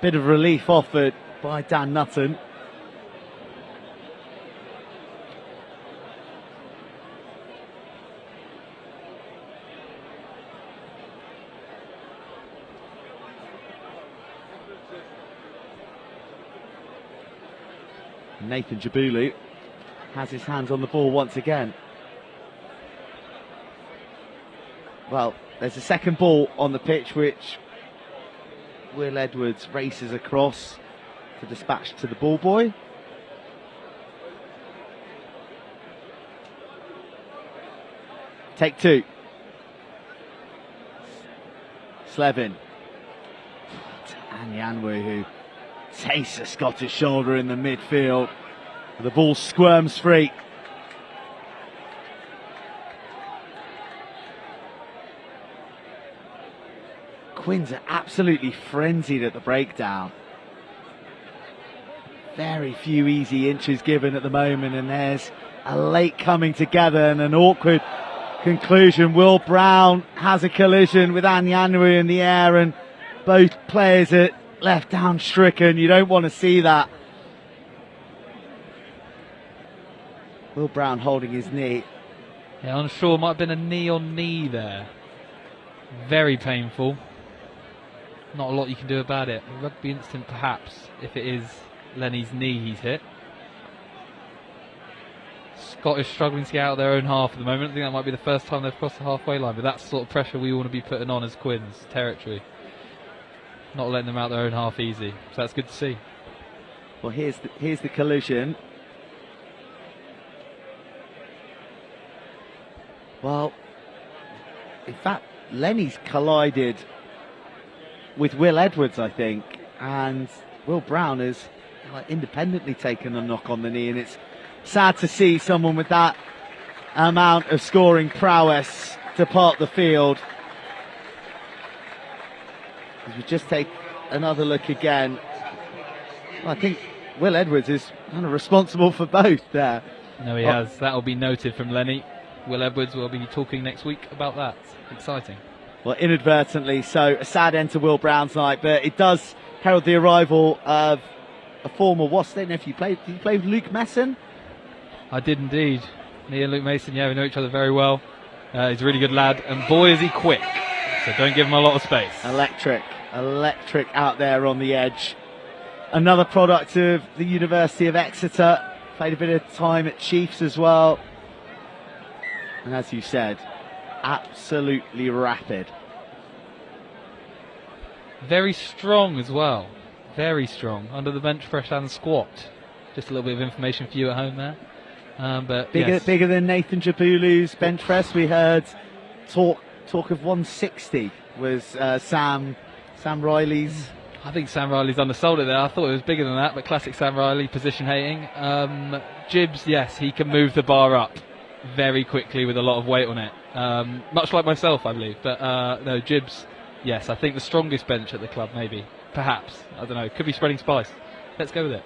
bit of relief offered by Dan Nutton. Nathan Jabulu has his hands on the ball once again. Well, there's a second ball on the pitch which Will Edwards races across to dispatch to the ball boy. Take two. Slevin. Anyanwu, who tastes a Scottish shoulder in the midfield. The ball squirms free. Quins are absolutely frenzied at the breakdown. Very few easy inches given at the moment, and there's a late coming together and an awkward conclusion. Will Brown has a collision with Anyanwu in the air, and both players are left down stricken. You don't want to see that. Will Brown holding his knee. Yeah, unsure. Might have been a knee on knee there. Very painful. Not a lot you can do about it. Rugby instant perhaps, if it is Lenny's knee he's hit. Scottish struggling to get out of their own half at the moment. I think that might be the first time they've crossed the halfway line, but that's the sort of pressure we want to be putting on as Quins territory. Not letting them out their own half easy. So that's good to see. Well, here's the collision. Well, in fact, Lenny's collided with Will Edwards, I think, and Will Brown has independently taken a knock on the knee, and it's sad to see someone with that amount of scoring prowess depart the field. As we just take another look again, well, I think Will Edwards is kind of responsible for both there. No, he has. That will be noted from Lenny. Will Edwards will be talking next week about that. Exciting. Well, inadvertently, so a sad end to Will Brown's night, but it does herald the arrival of a former Wasp. I don't know if did you play with Luke Messon? I did indeed. Me and Luke Mason, yeah, we know each other very well. He's a really good lad, and boy is he quick. So don't give him a lot of space. Electric out there on the edge. Another product of the University of Exeter. Played a bit of time at Chiefs as well. And as you said, absolutely rapid. Very strong as well. Very strong. Under the bench press and squat. Just a little bit of information for you at home there. But bigger than Nathan Jabulu's bench press. We heard talk of 160 was Sam Riley's. I think Sam Riley's undersold it there. I thought it was bigger than that, but classic Sam Riley, position hating. Gibbs, yes, he can move the bar up. very quickly with a lot of weight on it. Much like myself, I believe. But no, Gibbs, yes, I think the strongest bench at the club, maybe. Perhaps. I don't know. Could be spreading spice. Let's go with it.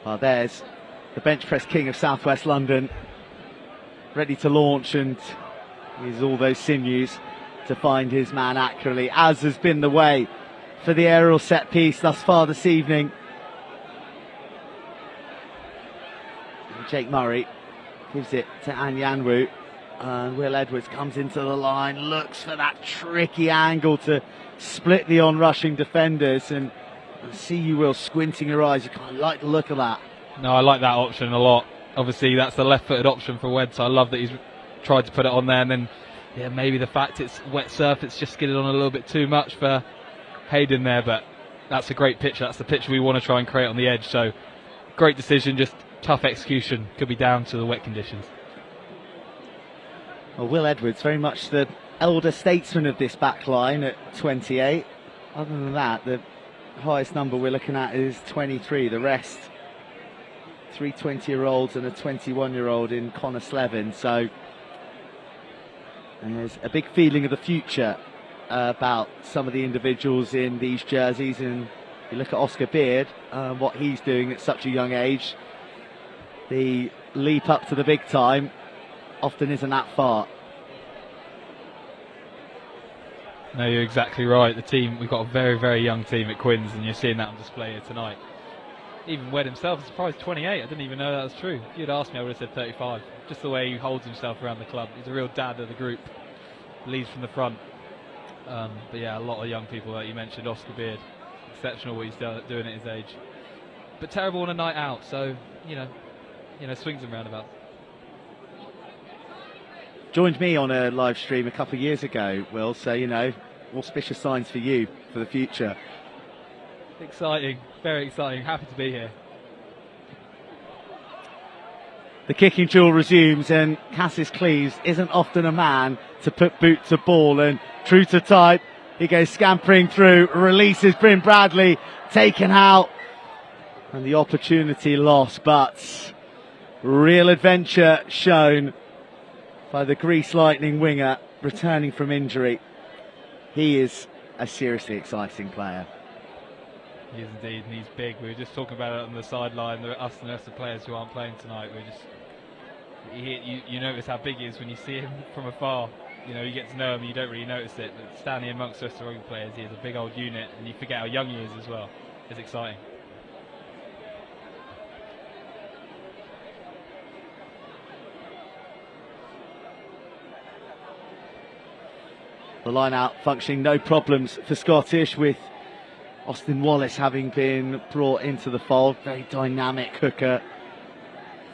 Well, there's the bench press king of Southwest London, ready to launch, and he's all those sinews to find his man accurately, as has been the way for the aerial set piece thus far this evening. And Jake Murray gives it to Anyanwu, and Will Edwards comes into the line, looks for that tricky angle to split the on-rushing defenders, and I see you, Will, squinting your eyes. You kind of like the look of that. No, I like that option a lot. Obviously, that's the left-footed option for Wed, so I love that he's tried to put it on there. And then, yeah, maybe the fact it's wet surface just skidded on a little bit too much for Hayden there. But that's a great picture. That's the picture we want to try and create on the edge. So, great decision, just tough execution. Could be down to the wet conditions. Well, Will Edwards, very much the elder statesman of this back line at 28. Other than that, the highest number we're looking at is 23. The rest, 3 20-year-olds and a 21-year-old in Connor Slevin. So there's a big feeling of the future about some of the individuals in these jerseys. And you look at Oscar Beard, what he's doing at such a young age. The leap up to the big time often isn't that far. No, you're exactly right. The team, we've got a very, very young team at Quins, and you're seeing that on display here tonight. Even Wed himself is surprised 28. I didn't even know that was true. If you'd asked me, I would have said 35. Just the way he holds himself around the club. He's a real dad of the group. Leads from the front. But yeah, a lot of young people that you mentioned. Oscar Beard, exceptional what he's doing at his age. But terrible on a night out. So you know, swings and roundabouts. Joined me on a live stream a couple of years ago, Will, so auspicious signs for you for the future. Exciting, very exciting, happy to be here. The kicking duel resumes, and Cassis Cleves isn't often a man to put boot to ball, and true to type, he goes scampering through, releases Bryn Bradley, taken out, and the opportunity lost, but real adventure shown by the Grease Lightning winger returning from injury. He is a seriously exciting player. He is indeed, and he's big. We were just talking about it on the sideline, us and the rest of the players who aren't playing tonight. You notice how big he is when you see him from afar. You get to know him and you don't really notice it, but standing amongst the rest of the rugby players, he is a big old unit, and you forget how young he is as well. It's exciting. The line out functioning, no problems for Scottish, with Austin Wallace having been brought into the fold. Very dynamic hooker,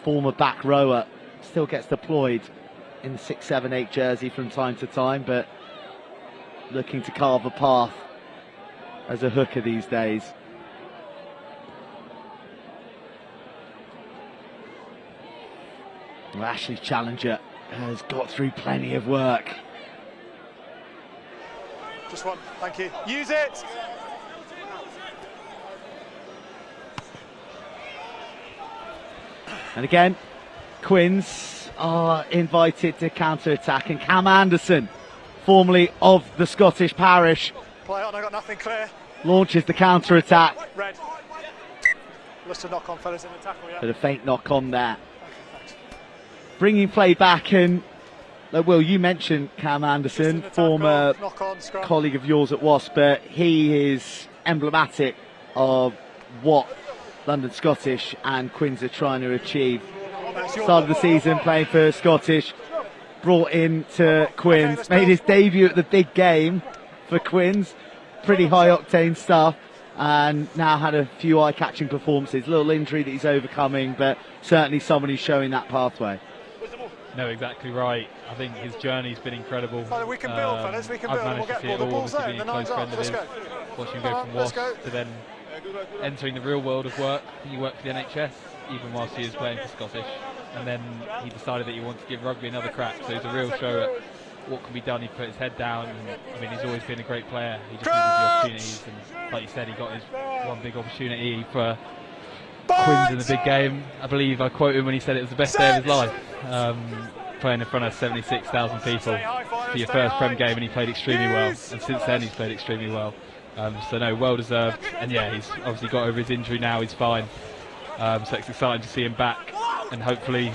former back rower, still gets deployed in the 6, 7, 8 jersey from time to time, but looking to carve a path as a hooker these days. Well, Ashley Challenger has got through plenty of work. Just one, thank you. Use it! And again, Quins are invited to counter-attack, and Cam Anderson, formerly of the Scottish Parish, Play on, I got nothing clear. launches the counter-attack. Red. Let's to knock on fellas in the tackle, yeah? But a faint knock on there. Bringing play back, and Will, you mentioned Cam Anderson, former colleague of yours at Wasp, but he is emblematic of what London Scottish and Quins are trying to achieve. Start of the season playing for Scottish, brought in to Quins, made his debut at the big game for Quins, pretty high octane stuff, and now had a few eye-catching performances. Little injury that he's overcoming, but certainly someone who's showing that pathway. No, exactly right. I think his journey's been incredible. We can build, fellas, we can build. I've We'll managed to get see it the all, ball's obviously there, being the a close nine's friend up. of Let's his, go. watching him go from Let's Wasp go. to then entering the real world of work. He worked for the NHS, even whilst he was playing for Scottish, and then he decided that he wanted to give rugby another crack, so he's a real show at what can be done. He put his head down. And, I mean, he's always been a great player. He just needed the opportunities, and like you said, he got his one big opportunity for Quins in the big game. I believe I quote him when he said it was the best day of his life. Playing in front of 76,000 people for your first Prem game, and he played extremely well. And since then, he's played extremely well. So no, well deserved. And yeah, he's obviously got over his injury now. He's fine. So it's exciting to see him back, and hopefully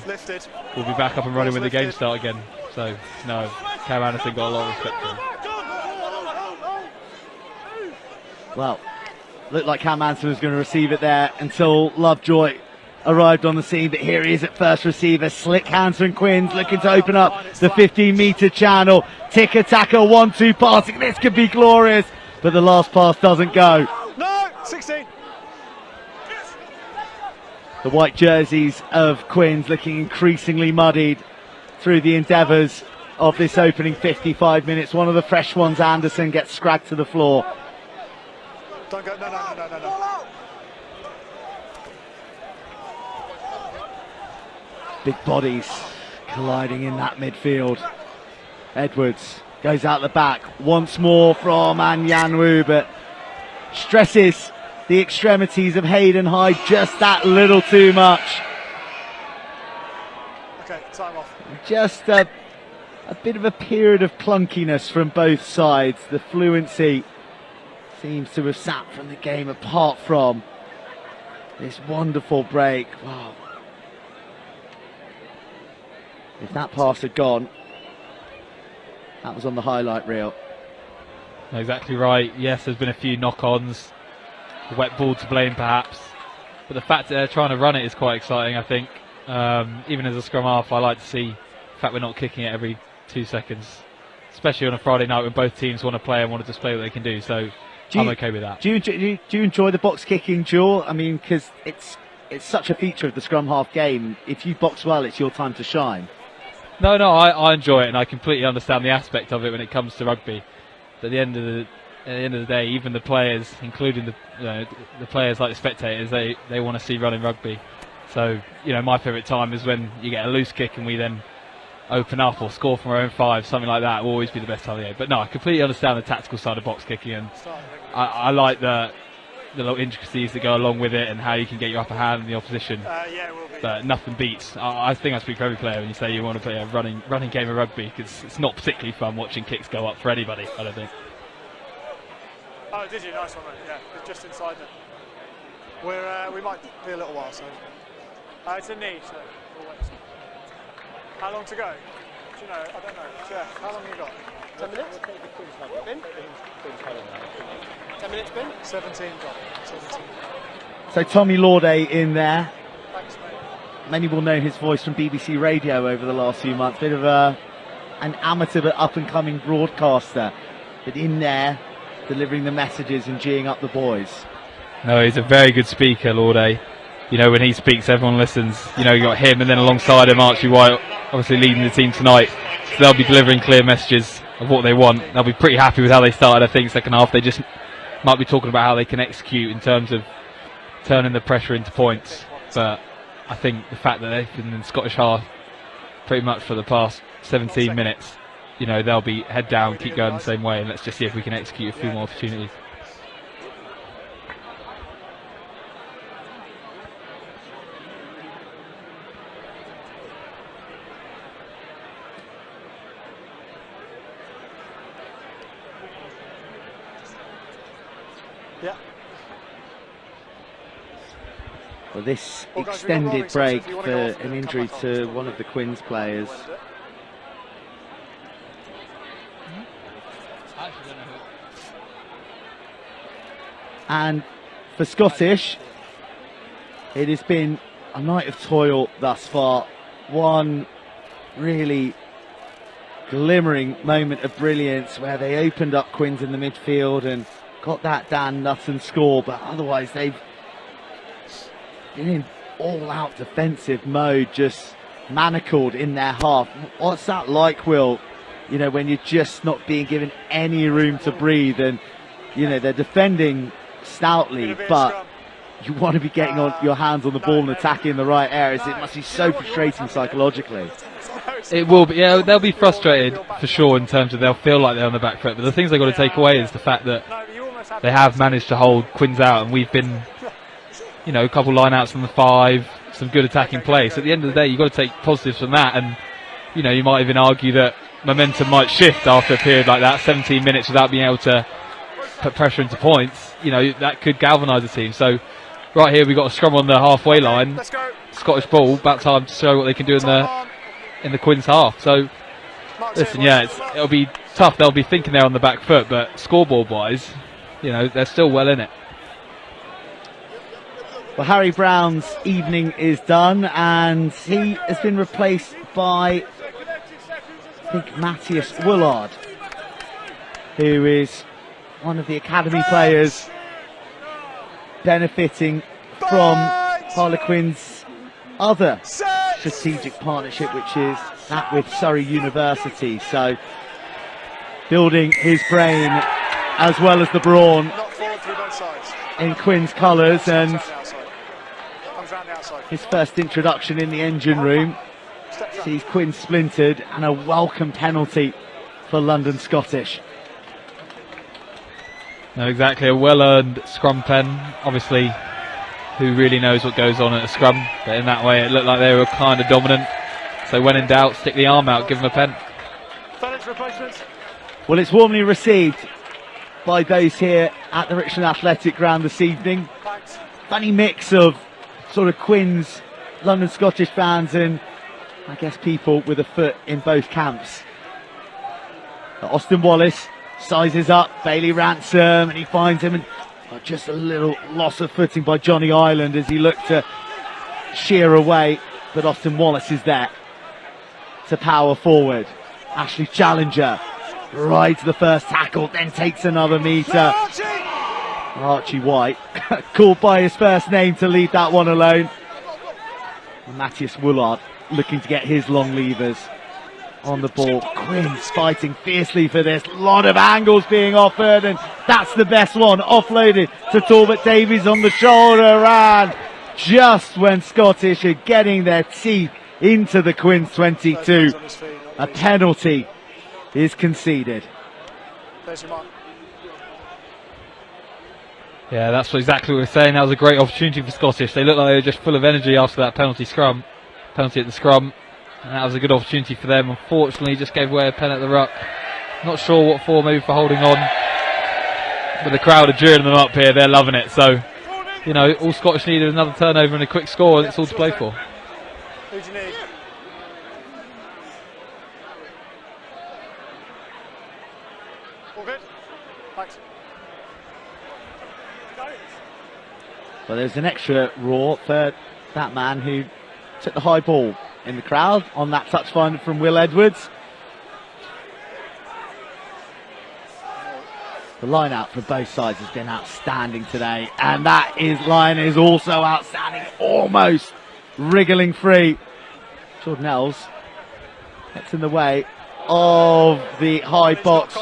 we'll be back up and running when the games start again. So no, Cam Anderson got a lot of respect for him. Well, looked like Cam Anderson was going to receive it there until Lovejoy arrived on the scene, but here he is at first receiver. Slick hands from Quins, looking to open up the 15-metre channel. Tick-a-tacker, 1-2 passing. This could be glorious, but the last pass doesn't go. No, 16. The white jerseys of Quins looking increasingly muddied through the endeavours of this opening 55 minutes. One of the fresh ones, Anderson, gets scragged to the floor. Don't go, no. Big bodies colliding in that midfield. Edwards goes out the back once more from Anyanwu, but stresses the extremities of Hayden Hyde just that little too much. Okay, time off. Just a bit of a period of clunkiness from both sides. The fluency seems to have sat from the game, apart from this wonderful break. Wow. If that pass had gone, that was on the highlight reel. Exactly right. Yes, there's been a few knock-ons, a wet ball to blame perhaps, but the fact that they're trying to run it is quite exciting, I think. Even as a scrum half, I like to see the fact we're not kicking it every 2 seconds, especially on a Friday night when both teams want to play and want to display what they can do. So I'm okay with that. Do you enjoy the box kicking, Joel? I mean, because it's such a feature of the scrum half game. If you box well, it's your time to shine. No, I enjoy it, and I completely understand the aspect of it when it comes to rugby. But at the end of the day, even the players, including the players like the spectators, they want to see running rugby. So my favourite time is when you get a loose kick and we then open up or score from our own 5, something like that will always be the best time of the day. But no, I completely understand the tactical side of box kicking, and I like the little intricacies that go along with it and how you can get your upper hand in the opposition. Yeah, it will be. But nothing beats. I think I speak for every player when you say you want to play a running game of rugby, because it's not particularly fun watching kicks go up for anybody, I don't think. Oh, did you? Nice one, mate. Yeah, it's just inside them. We might be a little while, so it's a knee, so we'll wait. How long to go? Do you know? I don't know. Jeff, how long have you got? 10 minutes? 10 minutes, Ben? 17, got 17. So Tommy Lauday in there. Thanks, mate. Many will know his voice from BBC Radio over the last few months. Bit of an amateur but up-and-coming broadcaster. But in there, delivering the messages and geeing up the boys. No, he's a very good speaker, Lauday. When he speaks, everyone listens. You got him, and then alongside him, Archie White, obviously leading the team tonight. So they'll be delivering clear messages of what they want. They'll be pretty happy with how they started, I think, second half. They just might be talking about how they can execute in terms of turning the pressure into points. But I think the fact that they've been in Scottish half pretty much for the past 17 minutes, they'll be head down, keep going the same way, and let's just see if we can execute a few more opportunities. Yeah. Well, this extended break for an injury to one of the Quins players. And for Scottish, it has been a night of toil thus far. One really glimmering moment of brilliance where they opened up Quins in the midfield and got that Dan Nutton score, but otherwise they've been in all-out defensive mode, just manacled in their half. What's that like, Will? When you're just not being given any room to breathe, and they're defending stoutly, but you want to be getting on your hands on the ball and attacking in the right areas. It must be so frustrating psychologically. It will be, yeah, they'll be frustrated for sure in terms of they'll feel like they're on the back foot, but the things they've got to take away is the fact that they have managed to hold Quins out, and we've been, you know, a couple line-outs from the 5, some good attacking play. So at the end of the day, you've got to take positives from that, and, you know, you might even argue that momentum might shift after a period like that, 17 minutes without being able to put pressure into points. You know, that could galvanise the team. So right here, we've got a scrum on the halfway line, Scottish ball, about time to show what they can do in the Quins half. So listen, yeah, it'll be tough. They'll be thinking they're on the back foot, but scoreboard wise, you know, they're still well in it. Well, Harry Brown's evening is done, and he has been replaced by, I think, Matthias Woolard, who is one of the academy players benefiting from Harlequins' other strategic partnership, which is that with Surrey University. So building his brain as well as the brawn in Quins colours, and his first introduction in the engine room sees Quins splintered, and a welcome penalty for London Scottish. No, exactly, a well-earned scrum pen. Obviously, who really knows what goes on at a scrum, but in that way it looked like they were kind of dominant. So when in doubt, stick the arm out, give them a pen. Well, it's warmly received by those here at the Richmond Athletic Ground this evening. Funny mix of sort of Quins, London Scottish fans, and I guess people with a foot in both camps. Austin Wallace sizes up Bailey Ransom, and he finds him, and just a little loss of footing by Johnny Ireland as he looked to shear away, but Austin Wallace is there to power forward. Ashley Challenger rides the first tackle, then takes another metre. Archie White called by his first name to leave that one alone. And Matthias Woolard looking to get his long levers on the ball. Quins fighting fiercely for this. A lot of angles being offered, and that's the best one. Offloaded to Talbot Davies on the shoulder, and just when Scottish are getting their teeth into the Quins 22, a penalty is conceded. Yeah, that's exactly what we're saying. That was a great opportunity for Scottish. They looked like they were just full of energy after that penalty at the scrum. And that was a good opportunity for them. Unfortunately, just gave away a pen at the ruck. Not sure what for, maybe for holding on. But the crowd are cheering them up here. They're loving it. So, you know, all Scottish needed another turnover and a quick score, and it's all to play for. Who do you need? All good? Thanks. Well, there's an extra roar for that man who took the high ball in the crowd on that touch find from Will Edwards. The line out for both sides has been outstanding today, and that line is also outstanding, almost wriggling free. Jordan Ells gets in the way of the high box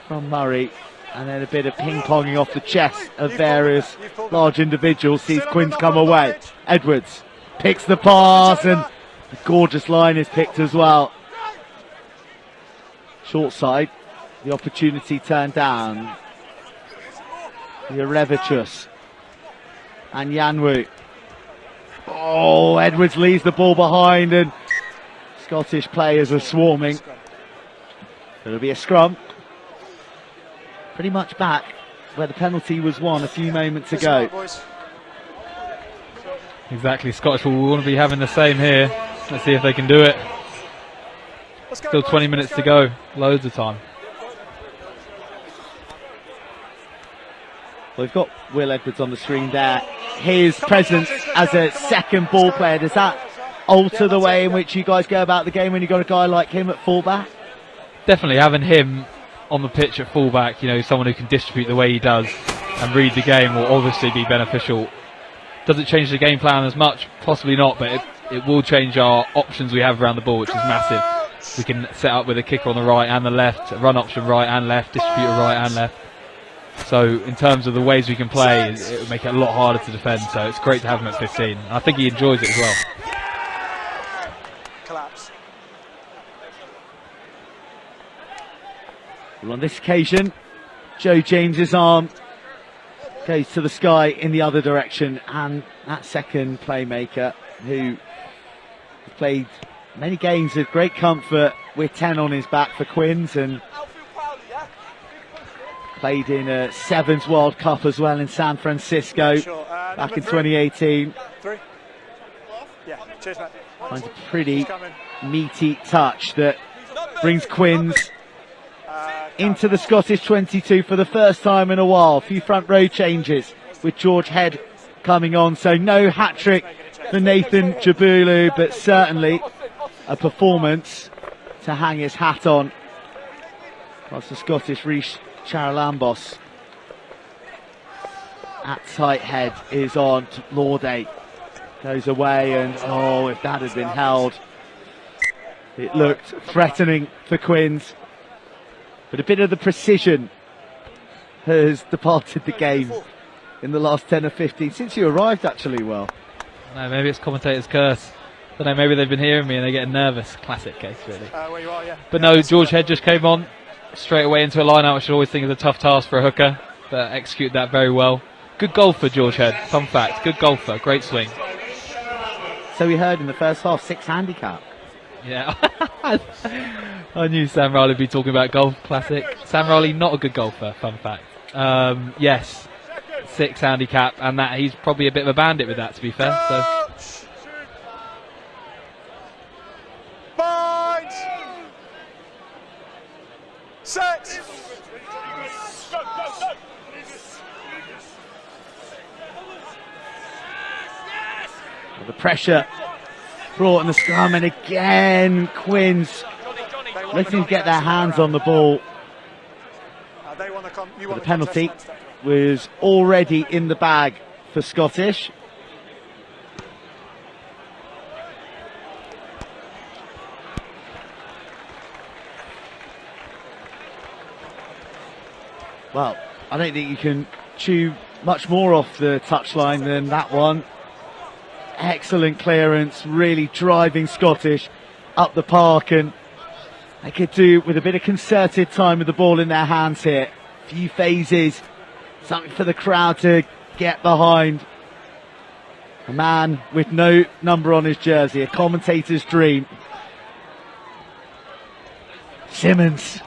from Murray, and then a bit of ping-ponging off the chest of various large individuals sees Quins come away. Edwards picks the pass, and the gorgeous line is picked as well. Short side, the opportunity turned down. Yerevichus and Yanwu. Oh, Edwards leaves the ball behind, and Scottish players are swarming. It'll be a scrum. Pretty much back where the penalty was won a few moments ago. Exactly, Scottish will want to be having the same here. Let's see if they can do it. Still 20 minutes to go, loads of time. Well, we've got Will Edwards on the screen there. His presence as a second ball player, does that alter the way in which you guys go about the game when you've got a guy like him at fullback? Definitely having him on the pitch at fullback, you know, someone who can distribute the way he does and read the game will obviously be beneficial. Does it change the game plan as much? Possibly not, but it will change our options we have around the ball, which is massive. We can set up with a kicker on the right and the left, a run option right and left, distributor right and left. So in terms of the ways we can play, it would make it a lot harder to defend, so it's great to have him at 15. I think he enjoys it as well. collapse. Well, on this occasion, Joe James's arm goes to the sky in the other direction, and that second playmaker, who played many games with great comfort with 10 on his back for Quins, and played in a Sevens World Cup as well in San Francisco back in 2018. Yeah, cheers, mate. Finds a pretty meaty touch that brings Quins into the Scottish 22 for the first time in a while. A few front row changes with George Head coming on, so no hat-trick for Nathan Jabulu, but certainly a performance to hang his hat on. Whilst the Scottish Rhys Charalambos at tight head is on. Lorde goes away, and oh, if that had been held, it looked threatening for Quins. But a bit of the precision has departed the game in the last 10 or 15 since you arrived, actually. Well, no, maybe it's commentator's curse. I don't know, maybe they've been hearing me and they're getting nervous. Classic case, really. Where you are, yeah. But no, George Head just came on straight away into a line-out, which I always think is a tough task for a hooker, but executed that very well. Good golfer, George Head. Fun fact, good golfer, great swing. So we heard in the first half, 6 handicap. Yeah, I knew Sam Riley would be talking about golf. Classic. Sam Riley, not a good golfer. Fun fact. Yes, 6 handicap, and that he's probably a bit of a bandit with that, to be fair. So. Bind. Set. The pressure brought in the scrum, and again Quins looking to get their hands on the ball. The penalty was already in the bag for Scottish. Well, I don't think you can chew much more off the touchline than that one. Excellent clearance, really driving Scottish up the park, and they could do with a bit of concerted time with the ball in their hands here. Few phases, something for the crowd to get behind. A man with no number on his jersey, a commentator's dream. Simmons,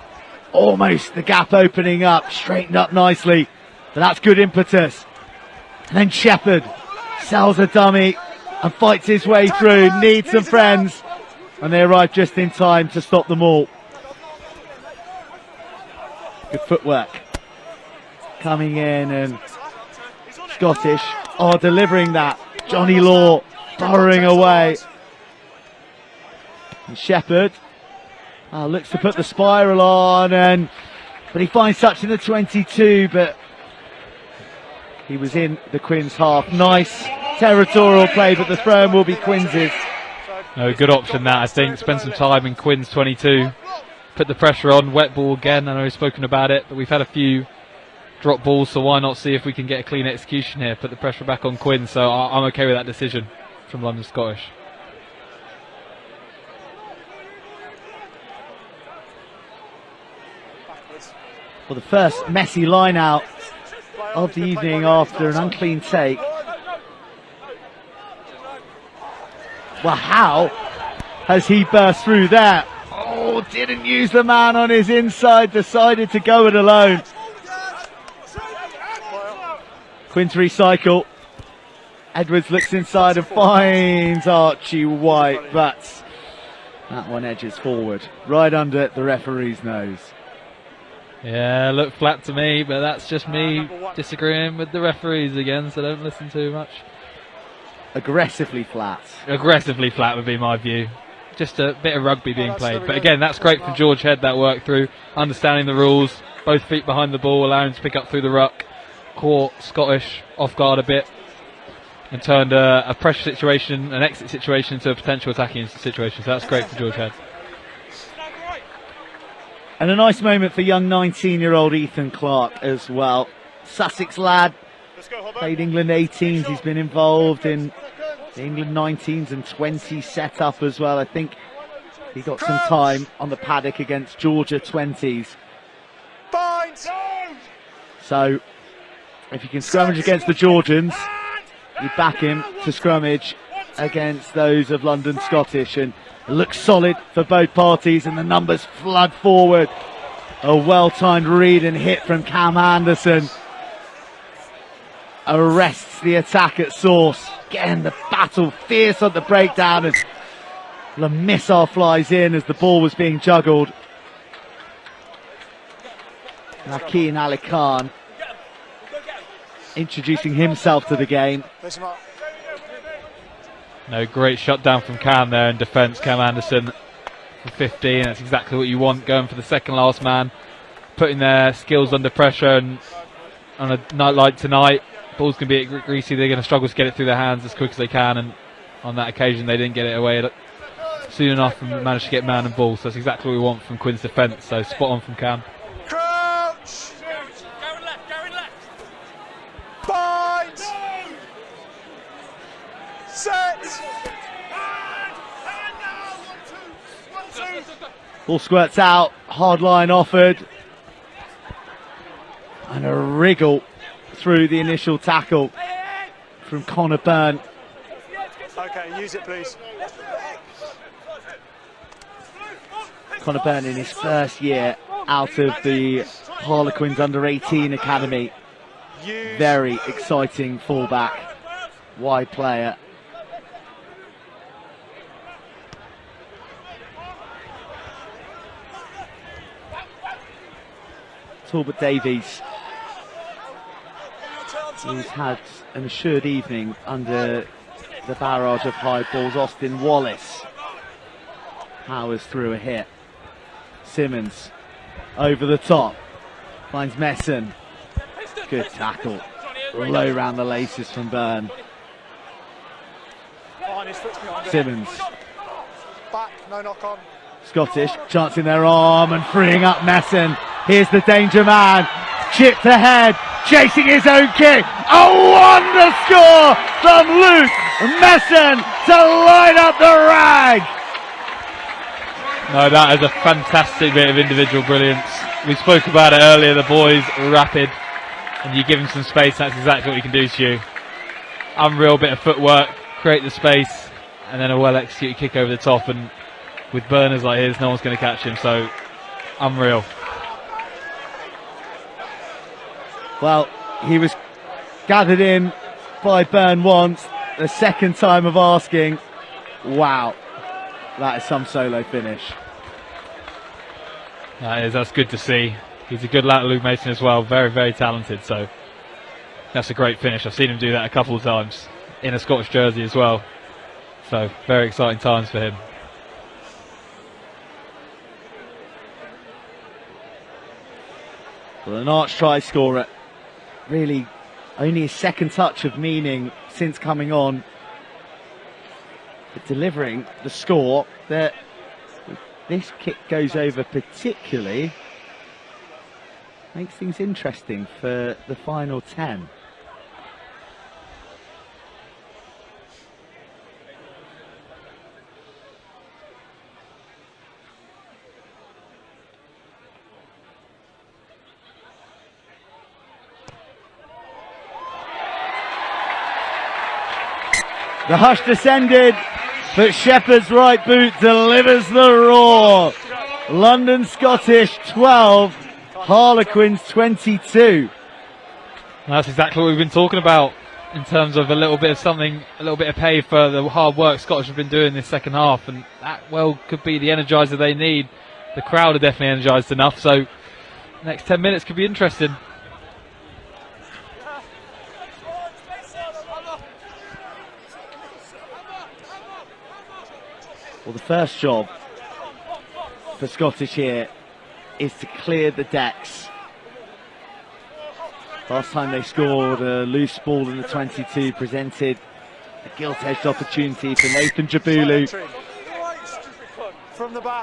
almost the gap opening up, straightened up nicely, but that's good impetus. And then Shepherd sells a dummy and fights his way through, needs some friends, and they arrive just in time to stop them all. Good footwork coming in, and Scottish are delivering that. Johnny Law burrowing away, and Shepherd looks to put the spiral on, but he finds touch in the 22, but he was in the Quins half. Nice territorial play, but the throw-in will be Quins's. No, good option that, I think. Spend some time in Quins 22. Put the pressure on. Wet ball again. I know we've spoken about it, but we've had a few drop balls, so why not see if we can get a clean execution here? Put the pressure back on Quins, so I'm okay with that decision from London Scottish. Well, the first messy line out of the evening after an unclean take. Well, how has he burst through there? Oh, didn't use the man on his inside, decided to go it alone. Quins recycle. Edwards looks inside and finds Archie White, but that one edges forward, right under the referee's nose. Yeah, looked flat to me, but that's just me disagreeing with the referees again, so don't listen too much. Aggressively flat. Aggressively flat would be my view. Just a bit of rugby being played. But again, that's great for George Head, that work through, understanding the rules, both feet behind the ball, allowing him to pick up through the ruck, caught Scottish off guard a bit, and turned a pressure situation, an exit situation, into a potential attacking situation. So that's great for George Head. And a nice moment for young 19-year-old Ethan Clark as well. Sussex lad, played England 18s. He's been involved in the England 19s and 20s setup as well. I think He got some time on the paddock against Georgia 20s. So, if you can scrummage against the Georgians, you back him to scrummage against those of London Scottish, and it looks solid for both parties, and the numbers flood forward. A well-timed read and hit from Cam Anderson arrests the attack at source. Again, the battle fierce on the breakdown, and the missile flies in as the ball was being juggled. Hakeem Ali Khan introducing himself to the game. No, great shutdown from Cam there in defence. Cam Anderson for 15. That's exactly what you want, going for the second last man, putting their skills under pressure. And on a night like tonight, ball's going to be greasy. They're going to struggle to get it through their hands as quick as they can, and on that occasion they didn't get it away soon enough and managed to get man and ball. So that's exactly what we want from Quinn's defence. So spot on from Cam. Crouch! Go left! Bind! Set! Ball squirts out, hard line offered, and a wriggle through the initial tackle from Connor Byrne. Okay, use it please. Connor Byrne in his first year out of the Harlequins under-18 academy. Very exciting fullback, wide player. Talbot Davies, who's had an assured evening under the barrage of high balls. Austin Wallace powers through a hit. Simmons over the top, finds Messon. Good tackle, low round the laces from Byrne. Simmons. Back, no knock on. Scottish chancing their arm and freeing up Messon. Here's the danger man, chipped ahead, chasing his own kick. A wonder score from Luke Messon to line up the rag. No, that is a fantastic bit of individual brilliance. We spoke about it earlier, the boys are rapid, and you give him some space, that's exactly what he can do to you. Unreal bit of footwork, create the space, and then a well executed kick over the top, and with burners like his, no one's going to catch him, so unreal. Well, he was gathered in by Byrne once, the second time of asking. Wow, that is some solo finish. That's good to see. He's a good lad, Luke Mason, as well, very, very talented, so that's a great finish. I've seen him do that a couple of times in a Scottish jersey as well, so very exciting times for him. Well, an arch try scorer, really only his second touch of meaning since coming on, but delivering the score that this kick goes over particularly makes things interesting for the final 10. The hush descended, but Shepherd's right boot delivers the roar. London Scottish 12, Harlequins 22. That's exactly what we've been talking about in terms of a little bit of something, a little bit of pay for the hard work Scottish have been doing this second half, and that well could be the energiser they need. The crowd are definitely energised enough, so next 10 minutes could be interesting. Well, the first job for Scottish here is to clear the decks. Last time they scored a loose ball in the 22 presented a gilt-edged opportunity for Nathan Jabulu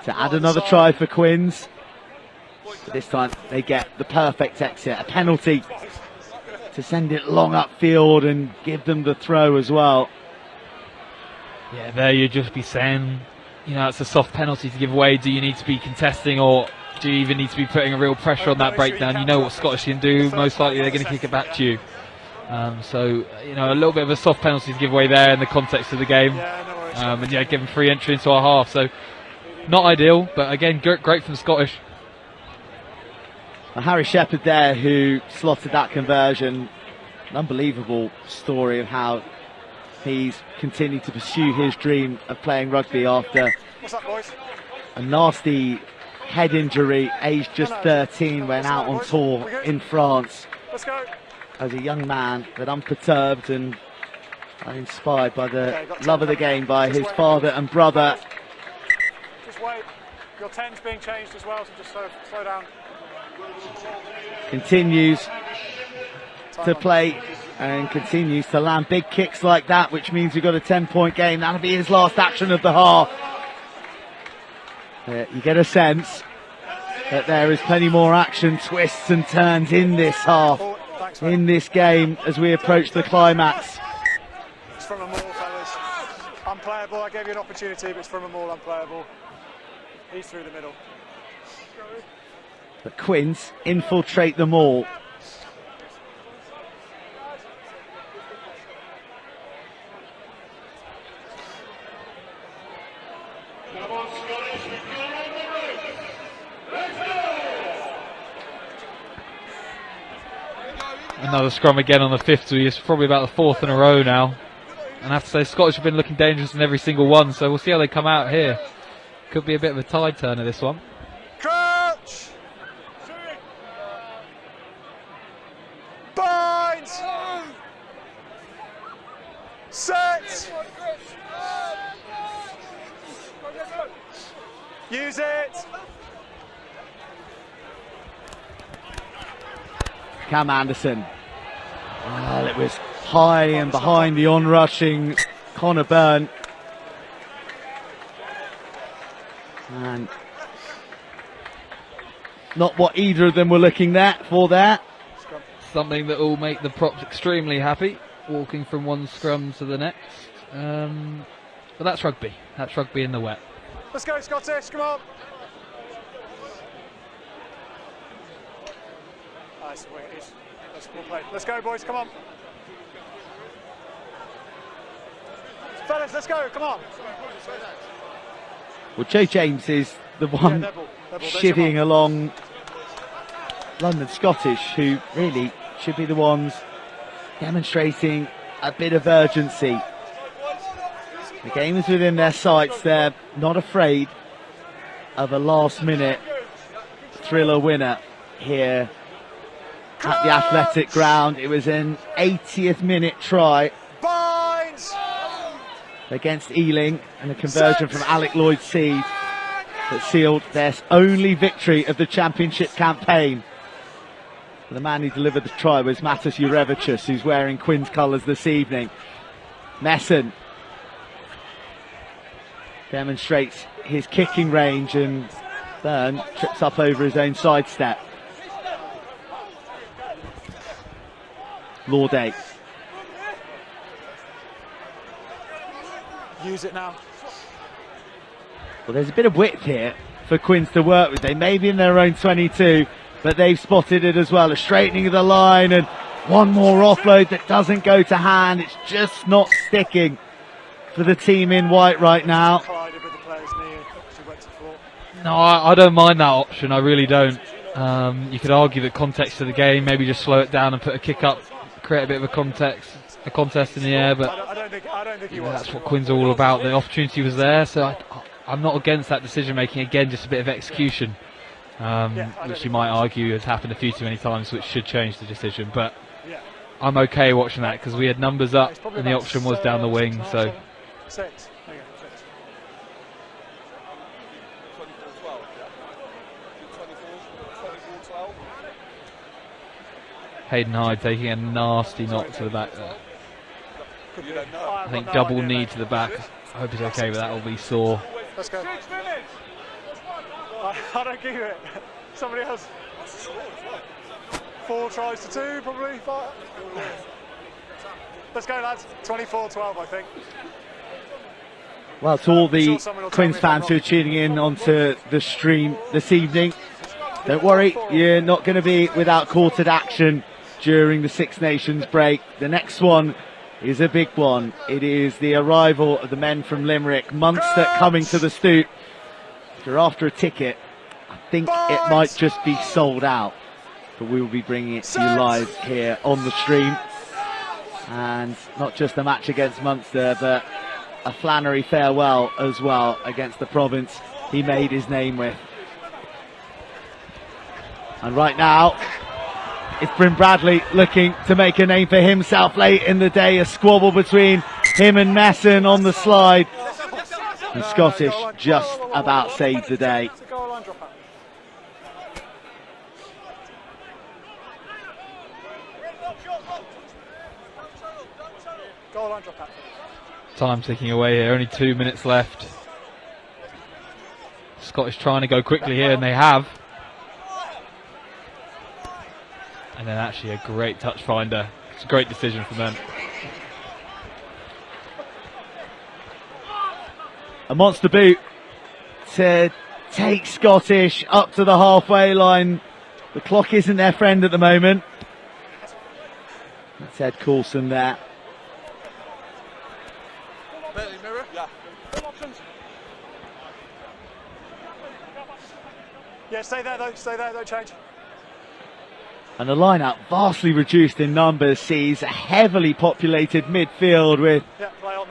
to add another try for Quins. But this time they get the perfect exit, a penalty to send it long upfield and give them the throw as well. Yeah, there you'd just be saying you know, it's a soft penalty to give away. Do you need to be contesting, or do you even need to be putting a real pressure on that breakdown? You know what Scottish can do. Most likely they're going to kick it back to you. So, you know, a little bit of a soft penalty to give away there in the context of the game. And yeah, give them free entry into our half. So, not ideal, but again, great from the Scottish. Harry Shepherd there, who slotted that conversion. An unbelievable story of how he's continued to pursue his dream of playing rugby after a nasty head injury, aged just 13, went out on tour in France as a young man, but unperturbed and inspired by the love of the game by his father and brother. Just wait. Your 10's being changed as well, so just slow down. Continues to play and continues to land big kicks like that, which means we've got a 10-point game. That'll be his last action of the half. You get a sense that there is plenty more action, twists and turns in this half, in this game as we approach the climax. It's from a maul, fellas. Unplayable. I gave you an opportunity, but it's from a maul, unplayable. He's through the middle. The Quins infiltrate them all. Another scrum again on the 50. It's probably about the 4th in a row now. And I have to say, Scottish have been looking dangerous in every single one, so we'll see how they come out here. Could be a bit of a tide turner, this one. Crouch! Bind! Set! Use it! Cam Anderson. Well, it was high and behind the on-rushing Connor Byrne. And not what either of them were looking for there. Something that will make the props extremely happy, walking from one scrum to the next. But that's rugby. That's rugby in the wet. Let's go, Scottish, come on. Nice, we'll play. Let's go, boys, come on. Fellas, let's go, come on. Well, Joe James is the one shivvying along London Scottish, who really should be the ones demonstrating a bit of urgency. The game is within their sights. They're not afraid of a last-minute thriller winner here at the Athletic Ground. It was an 80th minute try against Ealing and a conversion from Alec Lloyd-Seed that sealed their only victory of the championship campaign. The man who delivered the try was Matas Jurevicius, who's wearing Quins colours this evening. Messon demonstrates his kicking range, and Byrne trips up over his own sidestep. Lauday. Use it now. Well, there's a bit of width here for Quins to work with. They may be in their own 22, but they've spotted it as well. A straightening of the line and one more offload that doesn't go to hand. It's just not sticking for the team in white right now. No, I don't mind that option. I really don't. You could argue that context of the game, maybe just slow it down and put a kick up, create a bit of a contest in the air, but I don't think that's what Quins are all about. The opportunity was there, so I'm not against that decision making. Again, just a bit of execution, which you might argue has happened a few too many times, which should change the decision. But I'm okay watching that because we had numbers up and the option was down the wing. So. Hayden Hyde taking a nasty knock to the back there. I think double knee to the back. I hope he's okay with that, or be sore. Let's go. I don't give it. Somebody else. 4 tries to 2, probably. 5. Let's go, lads. 24-12, I think. Well, to all the Quins fans who are tuning in onto the stream this evening, don't worry, you're not going to be without quartered action during the Six Nations break. The next one is a big one. It is the arrival of the men from Limerick, Munster coming to the Stoop. If you're after a ticket, I think it might just be sold out, but we will be bringing it to you live here on the stream. And not just a match against Munster, but a Flannery farewell as well against the province he made his name with. And right now, it's Bryn Bradley looking to make a name for himself late in the day. A squabble between him and Messon on the slide. And Scottish just about saved the day. Time ticking away here, only 2 minutes left. Scottish trying to go quickly here, and they have. And then actually a great touch finder. It's a great decision from them. A monster boot to take Scottish up to the halfway line. The clock isn't their friend at the moment. That's Ed Coulson there. Yeah, stay there though, don't change. And the lineup, vastly reduced in numbers, sees a heavily populated midfield with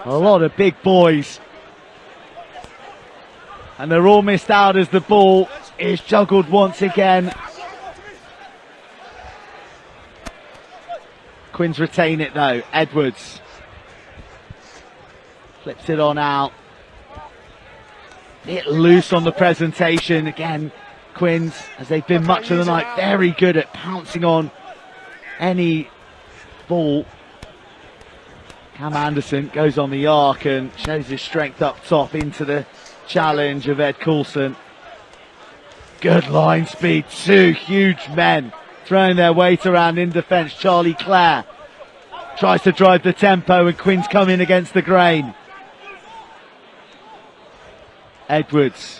a lot of big boys. And they're all missed out as the ball is juggled once again. Quins retain it though. Edwards flips it on out. Bit loose on the presentation again. Quins, as they've been much of the night, very good at pouncing on any ball. Cam Anderson goes on the arc and shows his strength up top into the challenge of Ed Coulson. Good line speed, two huge men throwing their weight around in defence. Charlie Clare tries to drive the tempo and Quins come in against the grain. Edwards.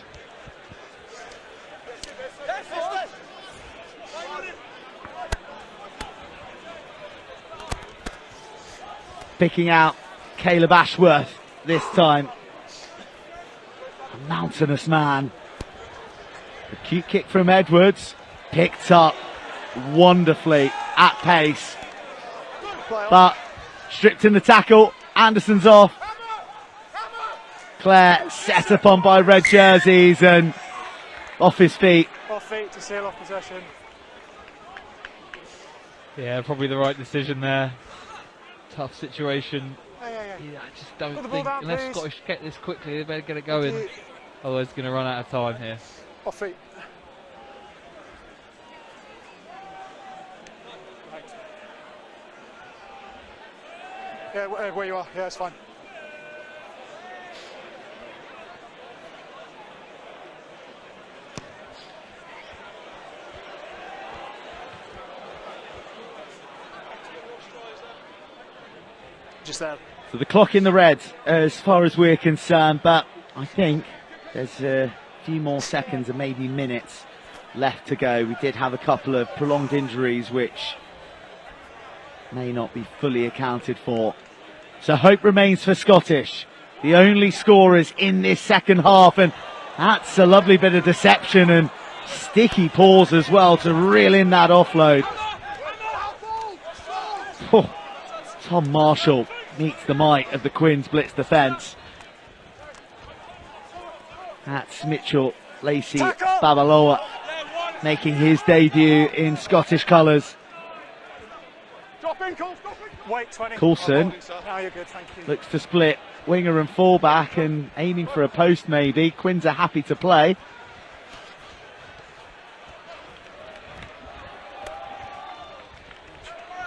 Picking out Caleb Ashworth this time. A mountainous man. A cute kick from Edwards. Picked up wonderfully at pace. But stripped in the tackle. Anderson's off. Clare set upon by red jerseys and off his feet. Off feet to seal off possession. Yeah, probably the right decision there. Tough situation. Yeah, I just don't think, down, unless please. Scottish get this quickly, they better get it going. Otherwise, it's going to run out of time here. Off feet. Yeah, where you are. Yeah, it's fine. Just there. So the clock in the red as far as we're concerned, but I think there's a few more seconds and maybe minutes left to go. We did have a couple of prolonged injuries which may not be fully accounted for. So hope remains for Scottish, the only scorers in this second half, and that's a lovely bit of deception and sticky paws as well to reel in that offload. Oh, Tom Marshall meets the might of the Quins blitz defence. That's Mitchell Lacey Babaloa making his debut in Scottish colours. Coulson looks to split winger and fullback and aiming for a post maybe. Quins are happy to play.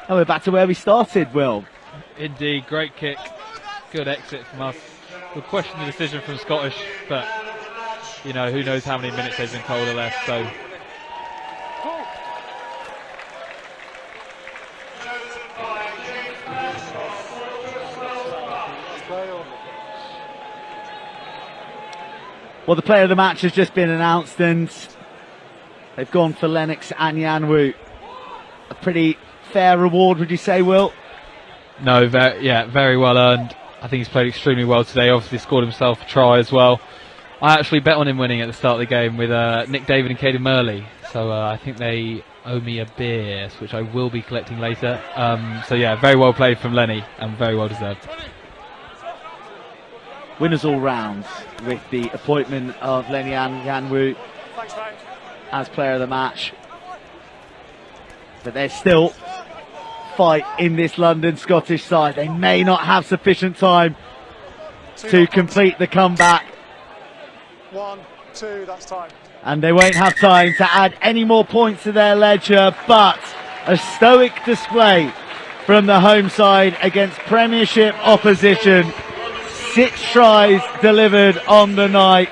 And we're back to where we started, Will. Indeed, great kick. Good exit from us. We'll question the decision from Scottish, but you know, who knows how many minutes they've been told are left, so. Well, the player of the match has just been announced, and they've gone for Lennox Anyanwu. A pretty fair reward, would you say, Will? No, very well earned. I think he's played extremely well today. Obviously scored himself a try as well. I actually bet on him winning at the start of the game with Nick David and Caden Murley. So I think they owe me a beer, which I will be collecting later. So yeah, very well played from Lenny and very well deserved. Winners all round with the appointment of Lenny Anyanwu as player of the match. But there's still fight in this London Scottish side. They may not have sufficient time to complete the comeback. 1, 2, that's time. And they won't have time to add any more points to their ledger, but a stoic display from the home side against Premiership opposition. 6 tries delivered on the night.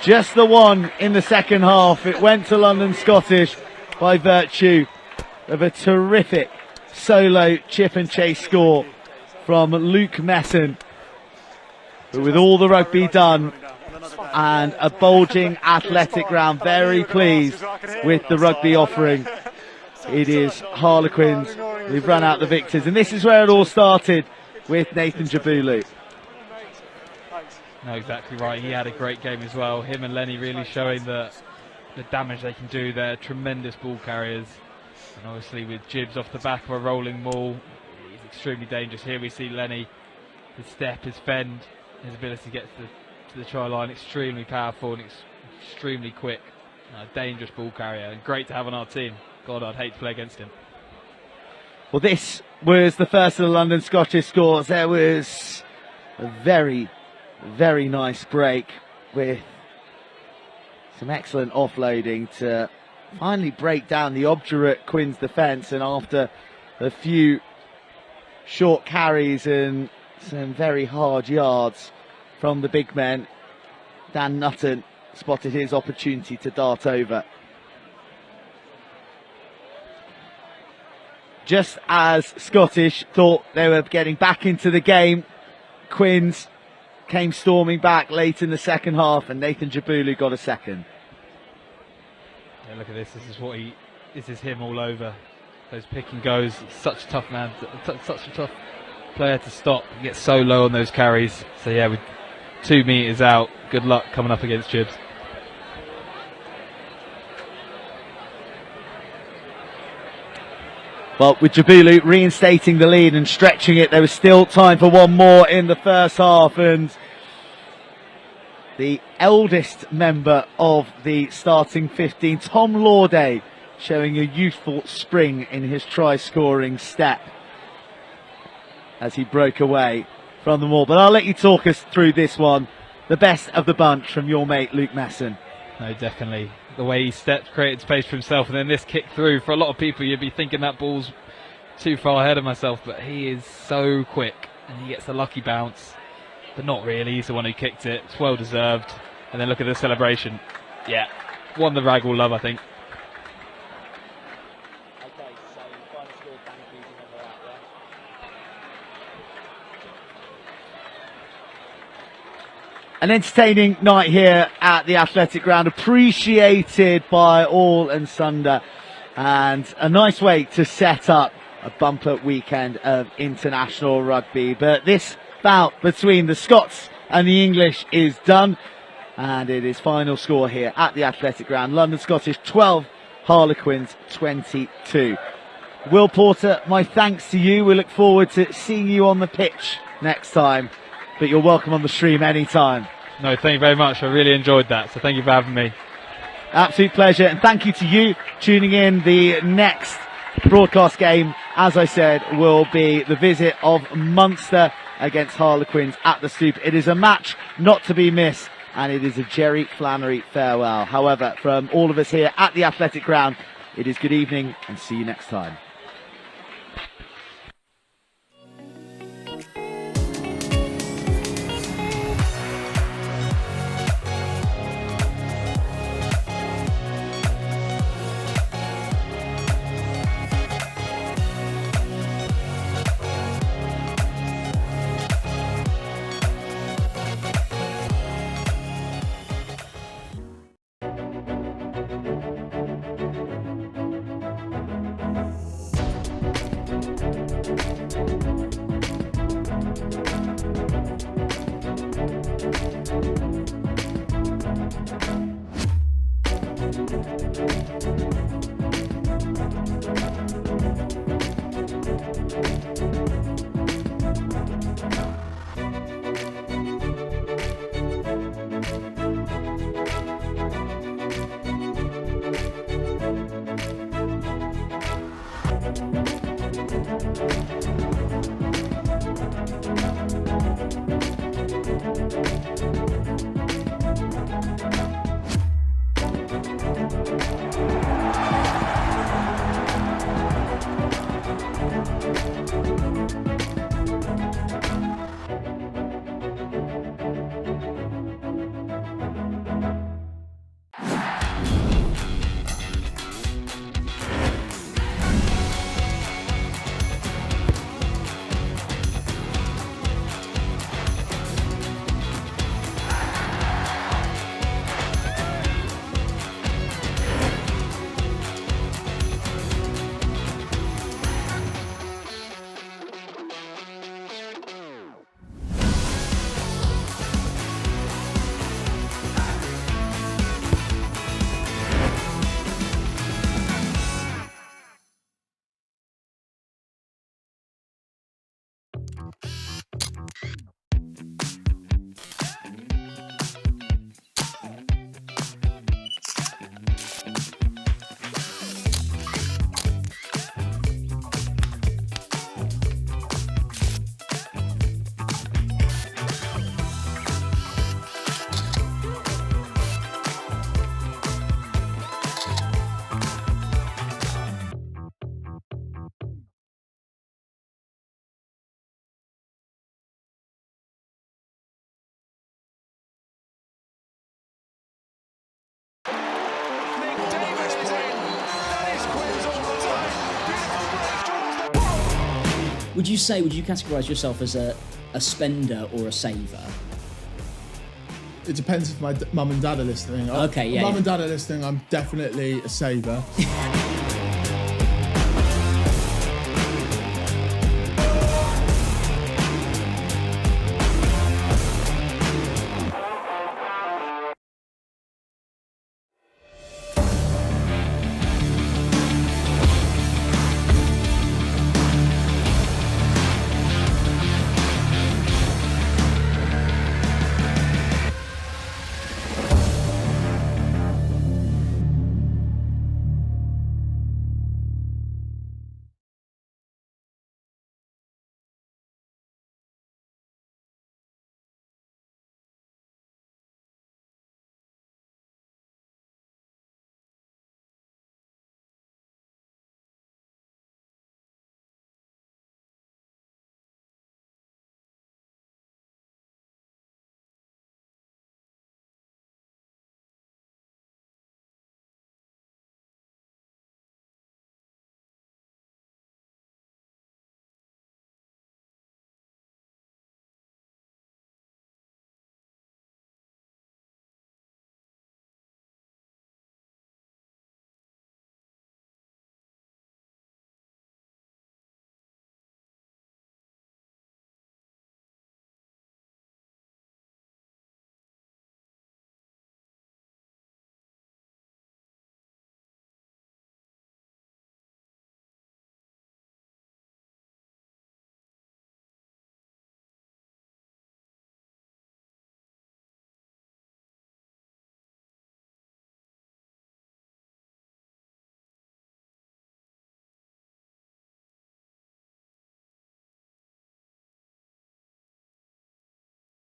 Just the one in the second half. It went to London Scottish by virtue of a terrific solo chip and chase score from Luke Messon. But with all the rugby done and a bulging athletic ground, very pleased with the rugby offering. It is Harlequins. We've run out the victors, and this is where it all started with Nathan Jabulu. No, exactly right. He had a great game as well. Him and Lenny really showing the damage they can do. They're tremendous ball carriers. And obviously with Jibbs off the back of a rolling maul, he's extremely dangerous. Here we see Lenny, his step, his fend, his ability to get to the try line, extremely powerful and extremely quick. Dangerous ball carrier and great to have on our team. God, I'd hate to play against him. Well, this was the first of the London Scottish scores. There was a very, very nice break with some excellent offloading to finally break down the obdurate Quins defence, and after a few short carries and some very hard yards from the big men, Dan Nutten spotted his opportunity to dart over. Just as Scottish thought they were getting back into the game, Quins came storming back late in the second half, and Nathan Jabulu got a second. Yeah, look at this. This is him all over. Those pick and goes. Such a tough man, such a tough player to stop. He gets so low on those carries. So yeah, with 2 meters out, good luck coming up against Jibbs. Well, with Jabulu reinstating the lead and stretching it, there was still time for one more in the first half, and the eldest member of the starting 15, Tom Lauday, showing a youthful spring in his try-scoring step as he broke away from them all. But I'll let you talk us through this one. The best of the bunch from your mate Luke Messon. No, definitely. The way he stepped, created space for himself, and then this kick through. For a lot of people, you'd be thinking that ball's too far ahead of myself, but he is so quick, and he gets a lucky bounce. But not really, he's the one who kicked it. It's well deserved. And then look at the celebration. Yeah, one the rag will love, I think. An entertaining night here at the Athletic Ground, appreciated by all and sunder, and a nice way to set up a bumper weekend of international rugby. But this bout between the Scots and the English is done, and it is final score here at the Athletic Ground. London Scottish 12, Harlequins 22. Will Porter, my thanks to you. We look forward to seeing you on the pitch next time, but you're welcome on the stream anytime. No, thank you very much. I really enjoyed that, so thank you for having me. Absolute pleasure, and thank you to you tuning in. The next broadcast game, as I said, will be the visit of Munster against Harlequins at the Stoop. It is a match not to be missed, and it is a Jerry Flannery farewell. However, from all of us here at the Athletic Ground, it is good evening and see you next time. Would you categorise yourself as a spender or a saver? It depends if my mum and dad are listening. Okay, yeah. Mum and dad are listening, I'm definitely a saver.